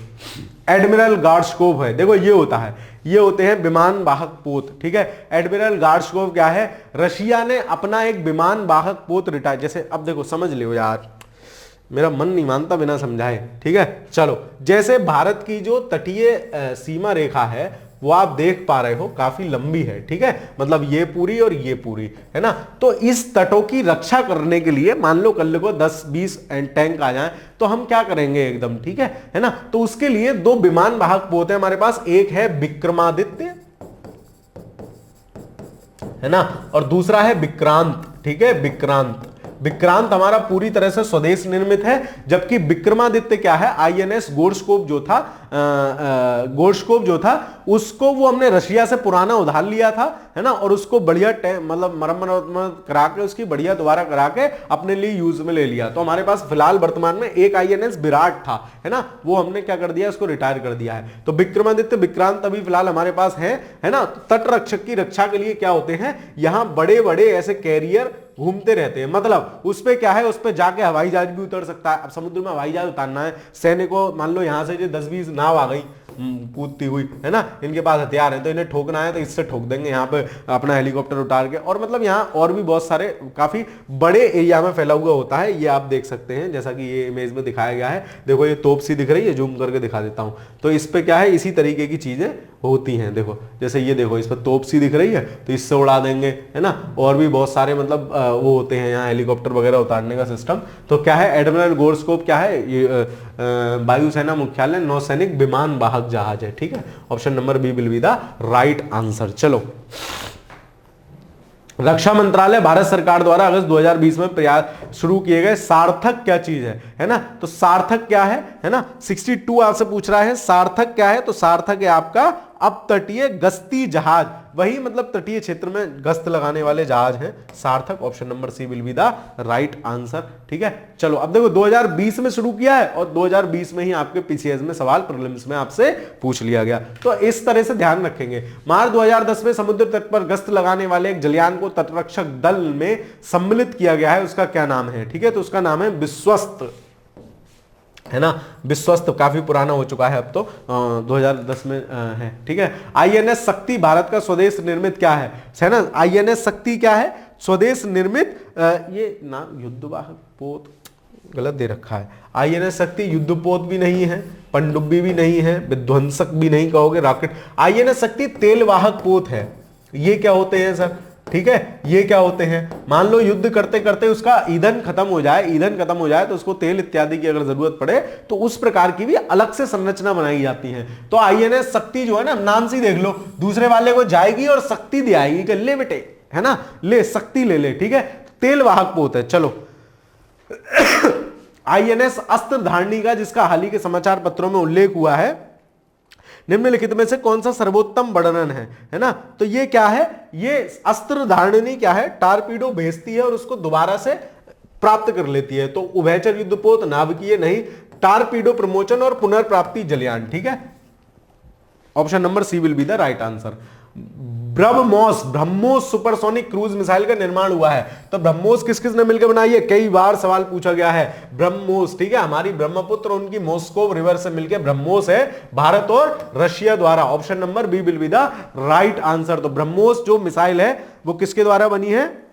एडमिरल गार्ड्सकोव है, देखो ये होता है, ये होते हैं विमान वाहक पोत। ठीक है, एडमिरल गार्ड्सकोव क्या है? रशिया ने अपना एक विमान वाहक पोत रिटायर, जैसे अब देखो समझ लो यार, मेरा मन नहीं मानता बिना समझाए। ठीक है, चलो, जैसे भारत की जो तटीय सीमा रेखा है वो आप देख पा रहे हो काफी लंबी है, ठीक है, मतलब ये पूरी और ये पूरी है ना। तो इस तटों की रक्षा करने के लिए मान लो कल को 10-20 टैंक आ जाएं तो हम क्या करेंगे एकदम, ठीक है ना। तो उसके लिए दो विमान वाहक पोत है हमारे पास, एक है विक्रमादित्य है ना, और दूसरा है विक्रांत, ठीक है, विक्रांत। विक्रांत हमारा पूरी तरह से स्वदेश निर्मित है, जबकि विक्रमादित्य क्या है, आईएनएस गोर्स्कोप जो था उसको वो हमने रशिया से पुराना उधार लिया था, है ना, और उसको बढ़िया मतलब मरम्मत करा के उसकी बढ़िया दोबारा करा के अपने लिए यूज में ले लिया। तो हमारे पास फिलहाल वर्तमान में एक आईएनएस विराट था, है ना, वो हमने क्या कर दिया, उसको रिटायर कर दिया है। तो विक्रमादित्य विक्रांत अभी फिलहाल हमारे पास है ना। तट रक्षक की रक्षा के लिए क्या होते हैं, यहां बड़े बड़े ऐसे कैरियर घूमते रहते हैं, मतलब उस पे क्या है, उस पे जाके हवाई जहाज भी उतर सकता है। अब समुद्र में हवाई जहाज उतारना है, सैनिक को मान लो यहां से जो 10-20 नाव आ गई कूदती हुई, है ना, इनके पास हथियार है तो इन्हें ठोकना है तो इससे ठोक देंगे यहाँ पे अपना हेलीकॉप्टर उतार के। और मतलब यहाँ और भी बहुत सारे काफी बड़े एरिया में फैला हुआ होता है, ये आप देख सकते हैं, जैसा कि ये इमेज में दिखाया गया है। देखो ये तोप सी दिख रही है, जूम करके दिखा देता हूं। तो इस पे क्या है, इसी तरीके की चीजें होती हैं। देखो जैसे ये देखो, इस पर तोप सी दिख रही है तो इससे उड़ा देंगे, है ना। और भी बहुत सारे मतलब वो होते हैं यहाँ हेलीकॉप्टर वगैरह उतारने का सिस्टम। तो क्या है, एडमिरल गोर्स्कोप क्या है, ये वायुसेना मुख्यालय नौसैनिक विमान वाहक जहाज है, ठीक है। Option number B will be the right answer. चलो, रक्षा मंत्रालय भारत सरकार द्वारा अगस्त 2020 में प्रयास शुरू किए गए सार्थक क्या चीज है ना। तो सार्थक क्या है ना, 62 आपसे पूछ रहा है सार्थक क्या है। तो सार्थक है आपका अपतटीय गश्ती जहाज, वही मतलब तटीय क्षेत्र में गश्त लगाने वाले जहाज हैं Sarthak. Option number C will be the right answer, ठीक है। चलो अब देखो 2020 में शुरू किया है और 2020 में ही आपके पीसीएस में सवाल प्रीलिम्स में आपसे पूछ लिया गया, तो इस तरह से ध्यान रखेंगे। मार्च 2010 में समुद्र तट पर गश्त लगाने वाले एक जलयान को तटरक्षक दल में सम्मिलित किया गया है, उसका क्या नाम है, ठीक है। तो उसका नाम है विश्वस्त, है ना। विश्वस्त काफी पुराना हो चुका है अब तो, 2010 में है, ठीक है। आईएनएस शक्ति भारत का स्वदेश निर्मित क्या है ना। आईएनएस शक्ति क्या है, स्वदेश निर्मित, ये नाम युद्धवाहक पोत गलत दे रखा है। आईएनएस शक्ति युद्धपोत भी नहीं है, पनडुब्बी भी नहीं है, विध्वंसक भी नहीं कहोगे, रॉकेट। आईएनएस शक्ति तेलवाहक पोत है। ये क्या होते हैं सर, ठीक है, ये क्या होते हैं, मान लो युद्ध करते करते उसका ईंधन खत्म हो जाए तो उसको तेल इत्यादि की अगर जरूरत पड़े तो उस प्रकार की भी अलग से संरचना बनाई जाती है। तो आईएनएस शक्ति जो है ना, नाम से देख लो, दूसरे वाले को जाएगी और शक्ति दे आएगी कि ले बेटे, है ना, ले शक्ति ले ले, ठीक है। तेल वाहक पोत है। चलो आईएनएस अस्त्र धारणी का, जिसका हाल ही के समाचार पत्रों में उल्लेख हुआ है, निम्नलिखित में से कौन सा सर्वोत्तम वर्णन है ना। तो ये क्या है, ये अस्त्र धारणी क्या है, टारपीडो भेजती है और उसको दोबारा से प्राप्त कर लेती है। तो उभयचर युद्धपोत, नाभिकीय नहीं, टारपीडो प्रमोचन और पुनर्प्राप्ति जलयान, ठीक है। Option number C will be the right answer. BrahMos supersonic cruise missile का निर्माण हुआ है। तो ब्रह्मोस किस किसने मिलकर बनाई है, कई बार सवाल पूछा गया है। ब्रह्मोस, ठीक है, हमारी ब्रह्मपुत्र उनकी मॉस्को रिवर से मिलकर ब्रह्मोस है, भारत और रशिया द्वारा। Option number B will be the right answer. तो ब्रह्मोस जो मिसाइल है वो किसके द्वारा बनी है,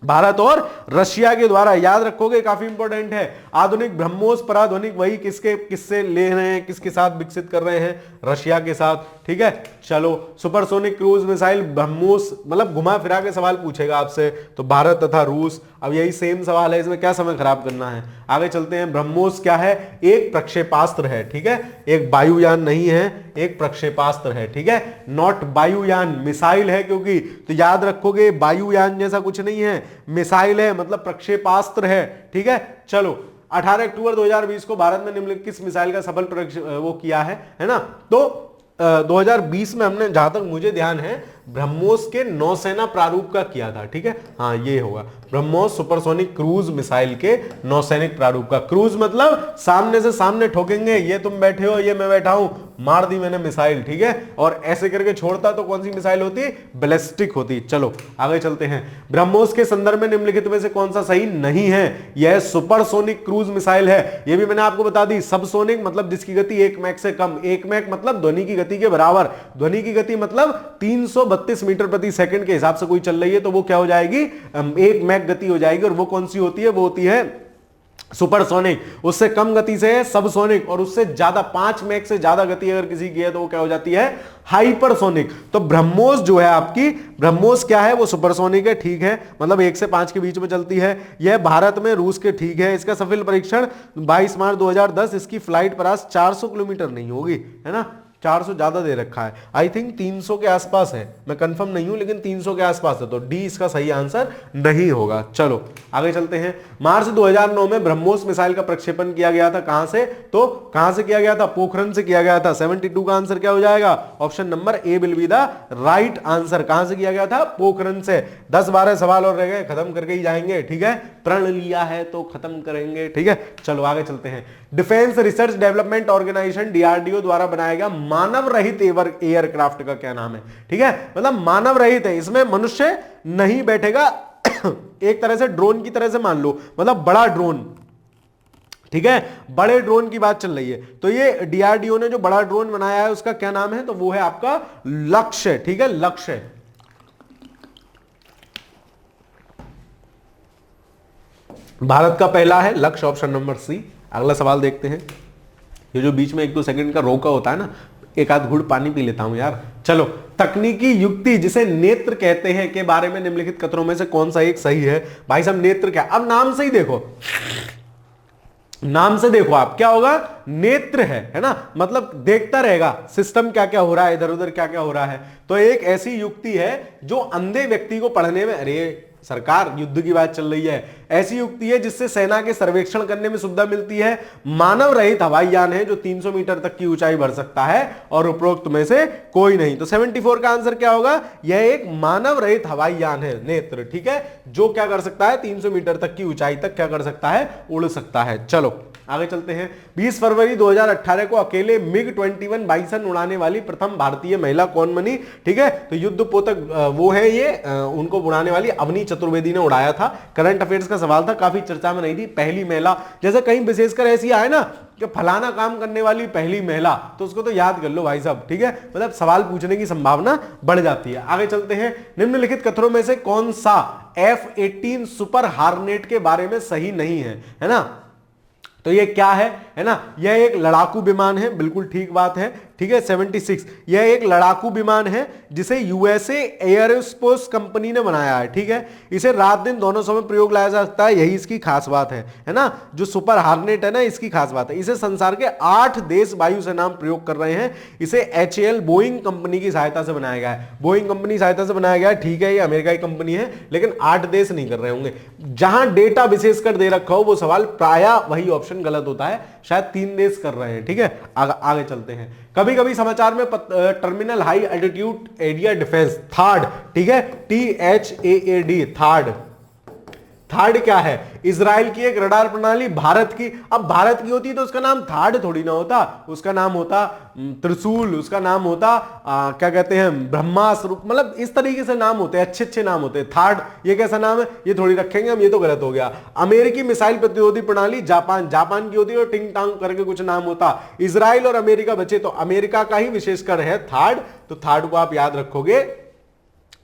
भारत और रशिया के द्वारा। याद रखोगे, काफी इंपॉर्टेंट है। आधुनिक ब्रह्मोस पराध्वनिक वही किससे ले रहे हैं, किसके साथ विकसित कर रहे हैं, रशिया के साथ, ठीक है। चलो, सुपरसोनिक क्रूज मिसाइल ब्रह्मोस, मतलब घुमा फिरा के सवाल पूछेगा आपसे, तो भारत तथा रूस। अब यही सेम सवाल है, इसमें क्या समय खराब करना है, आगे चलते हैं। ब्रह्मोस क्या है, एक प्रक्षेपास्त्र है, ठीक है, एक वायुयान नहीं है, एक प्रक्षेपास्त्र है, ठीक है। नॉट वायुयान, मिसाइल है क्योंकि, तो याद रखोगे वायुयान जैसा कुछ नहीं है, मिसाइल है मतलब प्रक्षेपास्त्र है, ठीक है। चलो, 18 अक्टूबर 2020 को भारत में निम्नलिखित किस मिसाइल का सफल वो किया है ना। तो 2020 में हमने, जहां तक मुझे ध्यान है, ब्रह्मोस के नौसेना प्रारूप का किया था, ठीक है। हाँ, ये होगा ब्रह्मोस सुपरसोनिक क्रूज मिसाइल के नौसैनिक प्रारूप का। क्रूज मतलब सामने से सामने ठोकेंगे, ये तुम बैठे हो, ये मैं बैठा हूं, मार दी मैंने मिसाइल, ठीक है। और ऐसे करके छोड़ता तो कौन सी मिसाइल होती, बैलिस्टिक होती। चलो आगे चलते हैं। ब्रह्मोस के संदर्भ में निम्नलिखित में से कौन सा सही नहीं है, यह सुपरसोनिक क्रूज मिसाइल है। यह भी मैंने आपको बता दी। सबसोनिक मतलब जिसकी गति 1 मैक से कम, 1 मैक मतलब ध्वनि की गति के बराबर, ध्वनि की गति मतलब 332 मीटर प्रति सेकंड के हिसाब से कोई चल रही है तो वो क्या हो जाएगी, 1 मैक गति हो जाएगी। और वो कौन सी होती है, वो होती है सुपरसोनिक, उससे कम गति से है सबसोनिक, और उससे ज्यादा 5 मैक से ज्यादा गति अगर किसी की है तो वो क्या हो जाती है, हाइपरसोनिक। तो ब्रह्मोस जो है आपकी, ब्रह्मोस क्या है, वो सुपरसोनिक है, ठीक है, मतलब 1 से 5 के बीच में चलती है। यह भारत में, रूस के, ठीक है। इसका सफल परीक्षण 22 मार्च 2010, इसकी फ्लाइट प्रास 400 किलोमीटर नहीं होगी, है ना, 400 ज्यादा दे रखा है, आई थिंक 300 के आसपास है, मैं कंफर्म नहीं हूं लेकिन 300 के आसपास है, तो डी इसका सही आंसर नहीं होगा। चलो आगे चलते हैं। मार्च 2009 में ब्रह्मोस मिसाइल का प्रक्षेपण किया गया था, कहां से, तो कहां से किया गया था, पोखरण से किया गया था। 72 का आंसर क्या हो जाएगा, option number A will be the right answer. कहां से किया गया था, पोखरण से। 10-12 सवाल और रह गए, खत्म करके ही जाएंगे, ठीक है, प्रण लिया है तो खत्म करेंगे, ठीक है। चलो आगे चलते हैं। Defence research development organisation DRDO द्वारा बनाया गया मानव रहित एयरक्राफ्ट का क्या नाम है, ठीक है, मतलब मानव रहित है, इसमें मनुष्य नहीं बैठेगा एक तरह से ड्रोन की तरह से मान लो, मतलब बड़ा ड्रोन, ठीक है, बड़े ड्रोन की बात चल रही है। तो ये डीआरडीओ ने जो बड़ा ड्रोन बनाया है उसका क्या नाम है, तो वो है आपका लक्ष्य, ठीक है, लक्ष्य। भारत का पहला है लक्ष्य, ऑप्शन नंबर सी। अगला सवाल देखते हैं। ये जो बीच में 1-2 सेकंड का रोका होता है ना, एक आध घूंट पानी पी लेता हूं यार। चलो, तकनीकी युक्ति जिसे नेत्र कहते हैं के बारे में निम्नलिखित कथनों में से कौन सा एक सही है। भाई साहब नेत्र क्या, अब नाम से ही देखो, नाम से देखो आप, क्या होगा, नेत्र है ना, मतलब देखता रहेगा सिस्टम क्या क्या हो रहा है, इधर उधर क्या क्या हो रहा है। तो एक ऐसी युक्ति है जो अंधे व्यक्ति को पढ़ने में, अरे सरकार युद्ध की बात चल रही है, ऐसी युक्ति है जिससे सेना के सर्वेक्षण करने में सुविधा मिलती है। मानव रहित हवाई यान है जो 300 मीटर तक की ऊंचाई भर सकता है, और उपरोक्त में से कोई नहीं। तो 74 का आंसर क्या होगा, यह एक मानव रहित हवाई यान है, नेत्र, ठीक है, जो क्या कर सकता है, 300 मीटर तक की ऊंचाई तक क्या कर सकता है, उड़ सकता है। चलो आगे चलते हैं। 20 फरवरी 2018 को अकेले मिग 21 बाइसन उड़ाने वाली प्रथम भारतीय महिला कौन बनी, ठीक है, तो युद्धपोतक वो है ये, उनको उड़ाने वाली अवनी चतुर्वेदी ने उड़ाया था। करंट अफेयर्स का सवाल था, काफी चर्चा में नहीं थी, पहली महिला, जैसे कहीं विशेषकर ऐसी आए ना कि फलाना काम करने वाली पहली महिला, तो उसको तो याद कर लो भाई साहब, ठीक है, मतलब सवाल पूछने की संभावना बढ़ जाती है। आगे चलते हैं। निम्नलिखित कथनों में से कौन सा F-18 सुपर हार्नेट के बारे में सही नहीं है ना, तो ये क्या है ना, यह एक लड़ाकू विमान है, बिल्कुल ठीक बात है, ठीक है। 76, यह एक लड़ाकू विमान है जिसे यूएसए एयरस्पेस कंपनी ने बनाया है, ठीक है। इसे रात दिन दोनों समय प्रयोग लाया जा सकता है, यही इसकी खास बात है ना, जो सुपर हार्नेट है ना, इसकी खास बात है। इसे संसार के 8 देश वायुसेना में प्रयोग कर रहे हैं। इसे HAL बोइंग कंपनी की सहायता से बनाया गया है, बोइंग कंपनी की सहायता से बनाया गया है, ठीक है, ये अमेरिका की कंपनी है, लेकिन 8 देश नहीं कर रहे होंगे। जहां डेटा विशेषकर दे रखा हो वो सवाल प्रायः वही ऑप्शन गलत होता है, शायद 3 देश कर रहे हैं, ठीक है। आगे चलते हैं। कभी कभी समाचार में terminal high altitude area defence, third, ठीक है, THAAD, थार्ड क्या है, इजराइल की एक रडार प्रणाली, भारत की, अब भारत की होती तो उसका नाम थार्ड थोड़ी ना होता, उसका नाम होता त्रिशूल, उसका नाम होता क्या कहते हैं, ब्रह्मास्त्र, मतलब इस तरीके से नाम होते हैं, अच्छे अच्छे नाम होते हैं। थार्ड ये कैसा नाम है, ये थोड़ी रखेंगे हम, ये तो गलत हो गया। अमेरिकी मिसाइल प्रतिरोधी प्रणाली, जापान की होती है, और टिंग टांग करके कुछ नाम होता। इजराइल और अमेरिका बचे तो अमेरिका का ही विशेषकर है थार्ड, तो थार्ड को आप याद रखोगे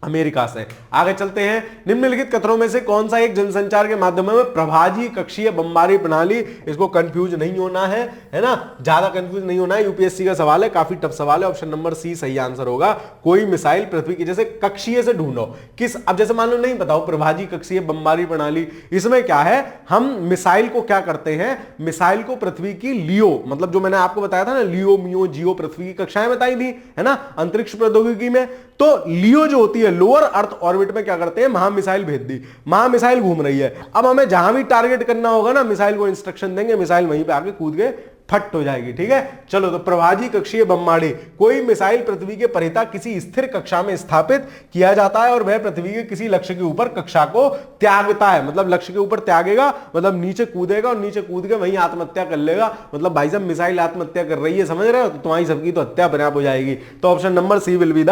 अमेरिका से। आगे चलते हैं। निम्नलिखित कथनों में से कौन सा एक जनसंचार के माध्यम में प्रभाजी कक्षीय बमबारी प्रणाली, इसको कंफ्यूज नहीं होना है ना, ज्यादा कंफ्यूज नहीं होना है, यूपीएससी का सवाल है, काफी टफ सवाल है, ऑप्शन नंबर सी सही आंसर होगा। कोई मिसाइल पृथ्वी की, जैसे कक्षीय से ढूंढो किस, अब जैसे मान लो नहीं बताओ प्रभाजी कक्षीय बमबारी प्रणाली, इसमें क्या है, हम मिसाइल को क्या करते हैं, मिसाइल को पृथ्वी की लियो, मतलब जो मैंने आपको बताया था ना, लियो मियो जियो पृथ्वी की कक्षाएं बताई थी, है ना, अंतरिक्ष प्रौद्योगिकी में। तो लियो जो होती है लोअर अर्थ ऑर्बिट में क्या करते हैं, महा मिसाइल भेज दी, महा मिसाइल घूम रही है, अब हमें जहां भी टारगेट करना होगा ना, मिसाइल को इंस्ट्रक्शन देंगे, मिसाइल वहीं पे आके कूद के फट हो जाएगी, ठीक है। चलो, तो प्रभाजी कक्षीय बमबारी, कोई मिसाइल पृथ्वी के परिता किसी स्थिर कक्षा में स्थापित किया जाता है और वह पृथ्वी के किसी लक्ष्य के ऊपर कक्षा को त्यागता है, मतलब लक्ष्य के ऊपर त्यागेगा, मतलब नीचे कूदेगा और नीचे कूद के वहीं आत्महत्या कर लेगा, मतलब भाई साहब मिसाइल आत्महत्या कर रही है, समझ रहे हो, तो तुम्हारी सबकी तो हत्या बराबर हो जाएगी। तो option number C will be the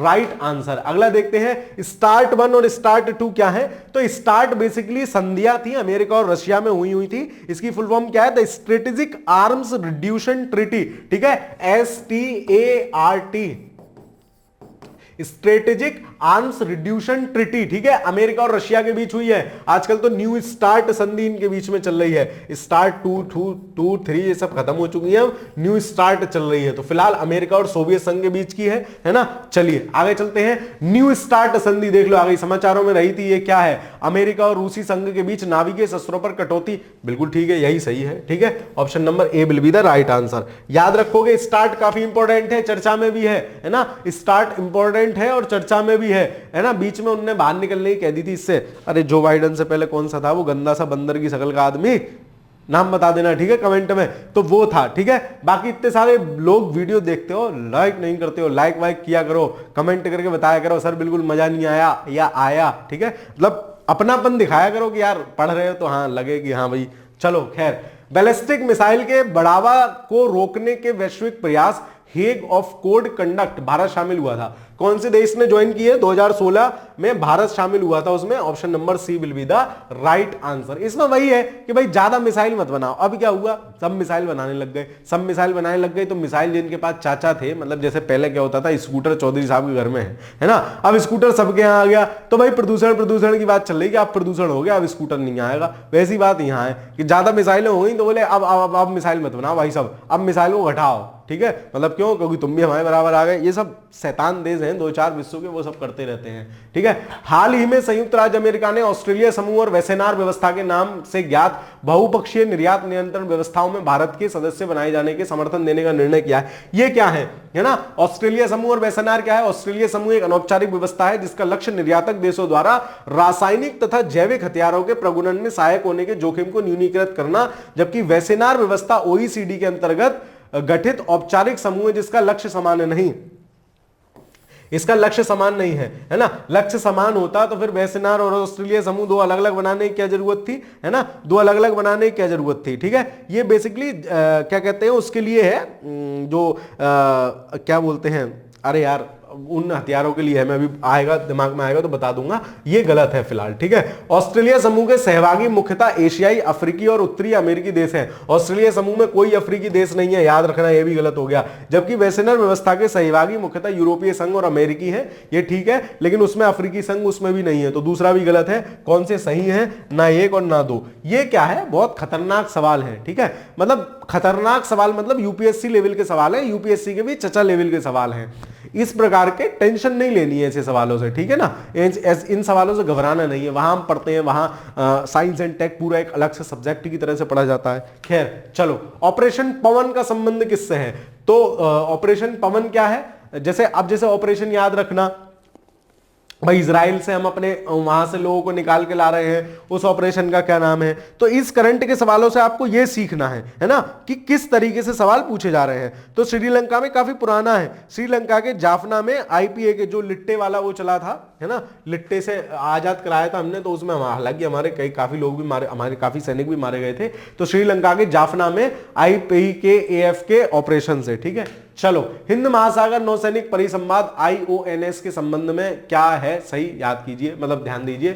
right answer. अगला देखते हैं, स्टार्ट 1 और स्टार्ट 2 क्या है। तो स्टार्ट बेसिकली संधियां थी, अमेरिका और रशिया में हुई थी, इसकी फुल फॉर्म क्या है, the strategic arms reduction treaty, ठीक है, START, strategic arms reduction treaty, ठीक है, अमेरिका और रशिया के बीच हुई है। आजकल तो न्यू स्टार्ट संधि इनके बीच में चल रही है। स्टार्ट 2, 3 ये सब खत्म हो चुकी है, न्यू स्टार्ट चल रही है। तो फिलहाल अमेरिका और सोवियत संघ के बीच की है ना। चलिए आगे चलते हैं। न्यू स्टार्ट संधि देख लो, आगे समाचारों में रही थी, ये क्या है? अमेरिका और रूसी संघ के बीच नाभिकीय शस्त्रों पर कटौती। बिल्कुल ठीक है, यही सही है, ठीक है। Option number A will be the right answer. याद रखोगे स्टार्ट काफी इंपॉर्टेंट है, चर्चा में भी है ना। स्टार्ट इंपॉर्टेंट है और चर्चा में भी है ना। बीच में उन्होंने बाहर निकलने की कह दी थी इससे। अरे जो बाइडन से पहले कौन सा था वो गंदा सा बंदर की शक्ल का आदमी, नाम बता देना, ठीक है, कमेंट में। तो वो था, ठीक है। बाकी इतने सारे लोग वीडियो देखते हो, लाइक नहीं करते हो, लाइक वाइक किया करो, कमेंट करके बताया करो सर बिल्कुल मजा नहीं आया या आया, ठीक है। मतलब अपनापन दिखाया करो कि यार पढ़ रहे हो तो हाँ लगे कि हाँ भाई। चलो खैर, बैलिस्टिक मिसाइल के बढ़ावा को रोकने के वैश्विक प्रयास Hague of code conduct Bharat शामिल हुआ था। कौन से देश ने ज्वाइन की है? 2016 में भारत शामिल हुआ था उसमें। Option number C will be the right answer. इसमें वही है कि भाई ज्यादा मिसाइल मत बनाओ। अब क्या हुआ, सब मिसाइल बनाने लग गए, सब मिसाइल बनाने लग गए। तो मिसाइल जिनके पास चाचा थे, मतलब जैसे पहले क्या होता था, स्कूटर चौधरी साहब के घर में है ना। अब स्कूटर सबके यहाँ आ गया, तो भाई प्रदूषण की बात चल रही है कि अब प्रदूषण हो गया, अब स्कूटर नहीं आएगा। वैसी बात यहाँ है कि ज्यादा मिसाइलें हो गई तो बोले अब मिसाइल मत बनाओ भाई सब, अब मिसाइल को घटाओ, ठीक है। मतलब क्यों? क्योंकि तुम भी हमारे बराबर आ गए। ये सब शैतान देश हैं 2-4 विश्व के, वो सब करते रहते हैं, ठीक है। हाल ही में संयुक्त राज्य अमेरिका ने ऑस्ट्रेलिया समूह और वेसेनार व्यवस्था के नाम से ज्ञात बहुपक्षीय निर्यात नियंत्रण व्यवस्थाओं में भारत के सदस्य बनाए जाने के समर्थन देने का निर्णय किया है। ये क्या है ना? ऑस्ट्रेलिया समूह और वेसेनार क्या है? ऑस्ट्रेलिया समूह एक अनौपचारिक व्यवस्था है जिसका लक्ष्य निर्यातक देशों द्वारा रासायनिक तथा जैविक हथियारों के प्रगुणन में सहायक होने के जोखिम को न्यूनीकृत करना, जबकि वेसेनार व्यवस्था ओईसीडी के अंतर्गत गठित औपचारिक समूह है जिसका लक्ष्य समान नहीं, इसका लक्ष्य समान नहीं है ना। लक्ष्य समान होता तो फिर वेसेनार और ऑस्ट्रेलिया समूह दो अलग अलग बनाने की क्या जरूरत थी, है ना। दो अलग अलग बनाने की क्या जरूरत थी, ठीक है। ये बेसिकली क्या कहते हैं उसके लिए है, जो क्या बोलते हैं, अरे यार उन हथियारों के लिए है। मैं अभी आएगा दिमाग में आएगा तो बता दूंगा। ये गलत है फिलहाल, ठीक है। ऑस्ट्रेलिया समूह के सहभागी मुख्यतः एशियाई, अफ्रीकी और उत्तरी अमेरिकी देश हैं। ऑस्ट्रेलिया समूह में कोई अफ्रीकी देश नहीं है, याद रखना, ये भी गलत हो गया। जबकि वेसेनर व्यवस्था के सहभागी मुख्यतः यूरोपीय संघ और अमेरिकी है, ये ठीक है, लेकिन उसमें अफ्रीकी संघ उसमें भी नहीं है, तो दूसरा भी गलत है। कौन से सही है? ना एक और ना दो। ये क्या है? बहुत खतरनाक सवाल है, ठीक है। मतलब खतरनाक सवाल मतलब यूपीएससी लेवल के सवाल है, यूपीएससी के भी चचा लेवल के सवाल हैं। इस प्रकार के टेंशन नहीं लेनी है ऐसे सवालों से, ठीक है ना। इन सवालों से घबराना नहीं है। वहां हम पढ़ते हैं, वहां साइंस एंड टेक पूरा एक अलग से सब्जेक्ट की तरह से पढ़ा जाता है। खैर चलो, ऑपरेशन पवन का संबंध किससे है? तो ऑपरेशन पवन क्या है? जैसे ऑपरेशन याद रखना भाई, इजराइल से हम अपने वहां से लोगों को निकाल के ला रहे हैं, उस ऑपरेशन का क्या नाम है? तो इस करंट के सवालों से आपको यह सीखना है ना, कि किस तरीके से सवाल पूछे जा रहे हैं। तो श्रीलंका में काफी पुराना है। श्रीलंका के जाफना में आईपीए के जो लिट्टे वाला वो चला था, है ना, लिट्टे से आजाद कराया था हमने, तो उसमें हालांकि हमारे काफी लोग भी मारे, हमारे काफी सैनिक भी मारे गए थे। तो श्रीलंका के जाफना में IPKAF के ऑपरेशन से, ठीक है। चलो, हिंद महासागर नौसैनिक परिसंवाद IONS के संबंध में क्या है सही? याद कीजिए, मतलब ध्यान दीजिए।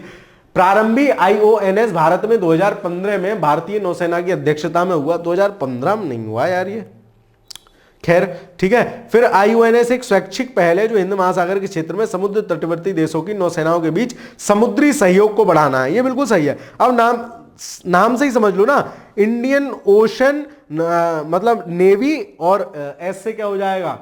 प्रारंभी IONS भारत में 2015 में भारतीय नौसेना की अध्यक्षता में हुआ। 2015 में नहीं हुआ यार ये, खैर ठीक है। फिर IONS एक स्वैच्छिक पहल है जो हिंद महासागर के क्षेत्र में समुद्र तटवर्ती देशों की नौसेनाओं के बीच समुद्री सहयोग को बढ़ाना है। ये बिल्कुल सही है। अब नाम से ही समझ लो ना, इंडियन ओशन मतलब नेवी, और एस से क्या हो जाएगा,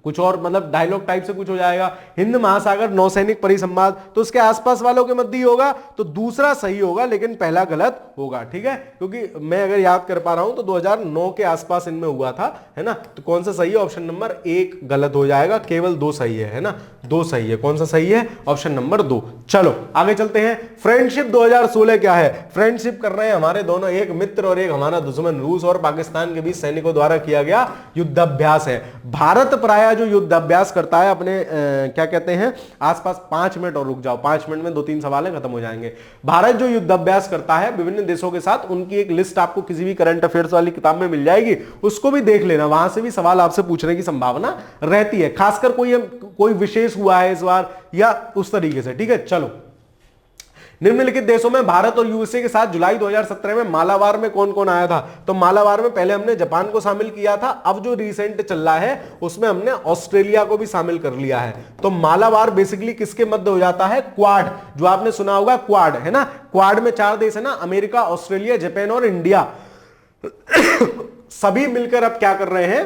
कुछ और, मतलब डायलॉग टाइप से कुछ हो जाएगा, हिंद महासागर नौसैनिक परिसंवाद। तो उसके आसपास वालों के मध्य होगा, तो दूसरा सही होगा, लेकिन पहला गलत होगा, ठीक है। क्योंकि मैं अगर याद कर पा रहा हूं तो 2009 के आसपास इनमें हुआ था, है ना। तो कौन सा सही है? ऑप्शन नंबर 1 गलत हो जाएगा, केवल 2 सही है ना, 2 सही है। कौन सा सही है? Option number 2। चलो आगे चलते हैं। फ्रेंडशिप 2016 क्या है? फ्रेंडशिप कर रहे हैं हमारे दोनों, एक मित्र और एक हमारा दुश्मन, रूस और पाकिस्तान के बीच सैनिकों द्वारा किया गया युद्धाभ्यास है। भारत प्राय जो युद्धाभ्यास करता है अपने क्या कहते हैं आसपास, 5 मिनट और रुक जाओ, 5 मिनट में 2-3 सवाल खत्म हो जाएंगे। भारत जो युद्धाभ्यास करता है विभिन्न देशों के साथ, उनकी एक लिस्ट आपको किसी भी करंट अफेयर्स वाली किताब में मिल जाएगी, उसको भी देख लेना, वहां से भी सवाल आपसे पूछने की संभावना रहती है। खासकर कोई विशेष हुआ है इस बार या उस तरीके से, ठीक है। चलो, निम्नलिखित देशों में भारत और यूएसए के साथ जुलाई 2017 में मालाबार में कौन कौन आया था? तो मालाबार में पहले हमने जापान को शामिल किया था, अब जो रिसेंट चल रहा है उसमें हमने ऑस्ट्रेलिया को भी शामिल कर लिया है। तो मालाबार बेसिकली किसके मध्य हो जाता है? क्वाड, जो आपने सुना होगा क्वाड, है ना। क्वाड में 4 देश है ना, अमेरिका, ऑस्ट्रेलिया, जापान और इंडिया। सभी मिलकर अब क्या कर रहे हैं?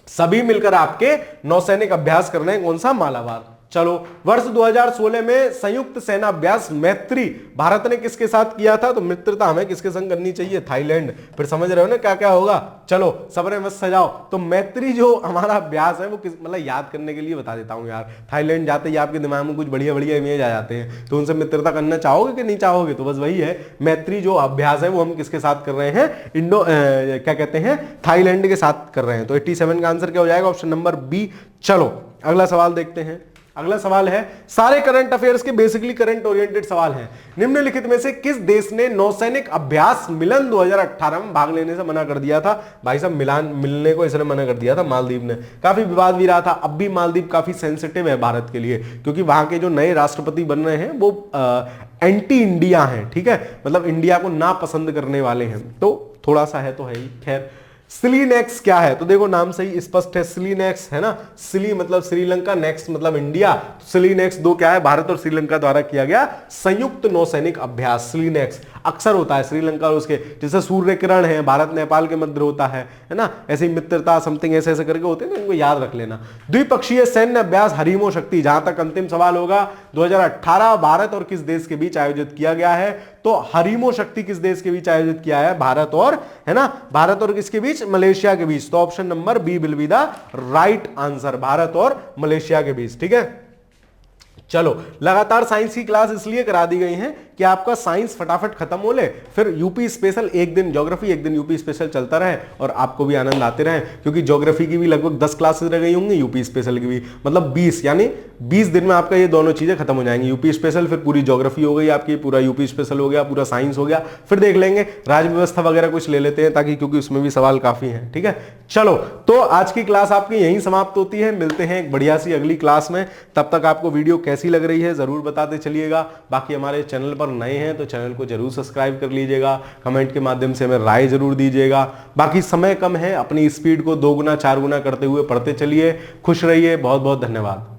सभी मिलकर आपके नौसैनिक अभ्यास कर रहे हैं। कौन सा? मालाबार। चलो, वर्ष 2016 में संयुक्त सेना अभ्यास मैत्री भारत ने किसके साथ किया था? तो मित्रता हमें किसके संग करनी चाहिए? थाईलैंड। फिर समझ रहे हो ना क्या क्या होगा। चलो सबरे मत सजाओ। तो मैत्री जो हमारा अभ्यास है वो किस, मतलब याद करने के लिए बता देता हूं यार। थाईलैंड जाते ही आपके दिमाग में कुछ बढ़िया बढ़िया इमेज आ जाते हैं, तो उनसे मित्रता करना चाहोगे कि नहीं चाहोगे? तो बस वही है, मैत्री जो अभ्यास है वो हम किसके साथ कर रहे हैं? क्या कहते हैं? थाईलैंड के साथ कर रहे हैं। तो 87 का आंसर क्या हो जाएगा? Option number B. चलो अगला सवाल देखते हैं। अगला सवाल है, सारे करंट अफेयर्स के बेसिकली करंट ओरिएंटेड सवाल हैं। निम्नलिखित में से किस देश ने नौसैनिक अभ्यास मिलन 2018 में भाग लेने से मना कर दिया था? भाई साहब मिलने को इसने मना कर दिया था मालदीव ने। काफी विवाद भी रहा था। अब भी मालदीव काफी सेंसिटिव है भारत के लिए, क्योंकि वहां के जो नए राष्ट्रपति बन रहे हैं वो एंटी इंडिया हैं, ठीक है, मतलब इंडिया को ना पसंद करने वाले हैं। तो थोड़ा सा है तो है ही। खैर, सिलीनेक्स क्या है? तो देखो नाम से ही स्पष्ट है, सिलीनेक्स है ना। सिली मतलब श्रीलंका, नेक्स्ट मतलब इंडिया। तो सिलीनेक्स 2 क्या है? भारत और श्रीलंका द्वारा किया गया संयुक्त नौसैनिक अभ्यास। सिलीनेक्स अक्सर होता है श्रीलंका और उसके, जैसे सूर्य किरण है भारत नेपाल के मध्य होता है ना, ऐसे ही मित्रता समथिंग ऐसे ऐसे करके होते हैं, तो इनको याद रख लेना। द्विपक्षीय सैन्य अभ्यास हरीमो शक्ति, जहां तक अंतिम सवाल होगा, 2018 भारत और किस देश के बीच आयोजित किया गया है? तो हरीमो शक्ति किस देश के बीच आयोजित किया है? भारत और, है ना, भारत और किसके बीच? मलेशिया के बीच। तो option number B will be the right answer, Bharat और मलेशिया के बीच, ठीक है। चलो, लगातार साइंस की क्लास इसलिए करा दी गई है कि आपका साइंस फटाफट खत्म हो ले, फिर यूपी स्पेशल एक दिन ज्योग्राफी एक दिन यूपी स्पेशल चलता रहे और आपको भी आनंद आते रहे, क्योंकि ज्योग्राफी की भी लगभग 10 क्लासेस रह गई होंगी, यूपी स्पेशल की भी मतलब 20, यानी 20 दिन में आपका ये दोनों चीजें खत्म हो जाएंगी। यूपी स्पेशल फिर पूरी ज्योग्राफी हो गई आपकी, पूरा यूपी स्पेशल हो गया, पूरा साइंस हो गया, फिर देख लेंगे राज्य व्यवस्था वगैरह कुछ ले लेते हैं, ताकि क्योंकि उसमें भी सवाल काफी हैं, ठीक है। चलो, तो आज की क्लास आपकी यहीं समाप्त होती है। मिलते हैं एक बढ़िया सी अगली क्लास में। तब तक आपको वीडियो कैसी लग रही है जरूर बताते चलिएगा। बाकी हमारे चैनल पर नए हैं तो चैनल को जरूर सब्सक्राइब कर लीजिएगा, कमेंट के माध्यम से हमें राय जरूर दीजिएगा। बाकी समय कम है, अपनी स्पीड को 2 गुना 4 गुना करते हुए पढ़ते चलिए। खुश रहिए, बहुत बहुत धन्यवाद।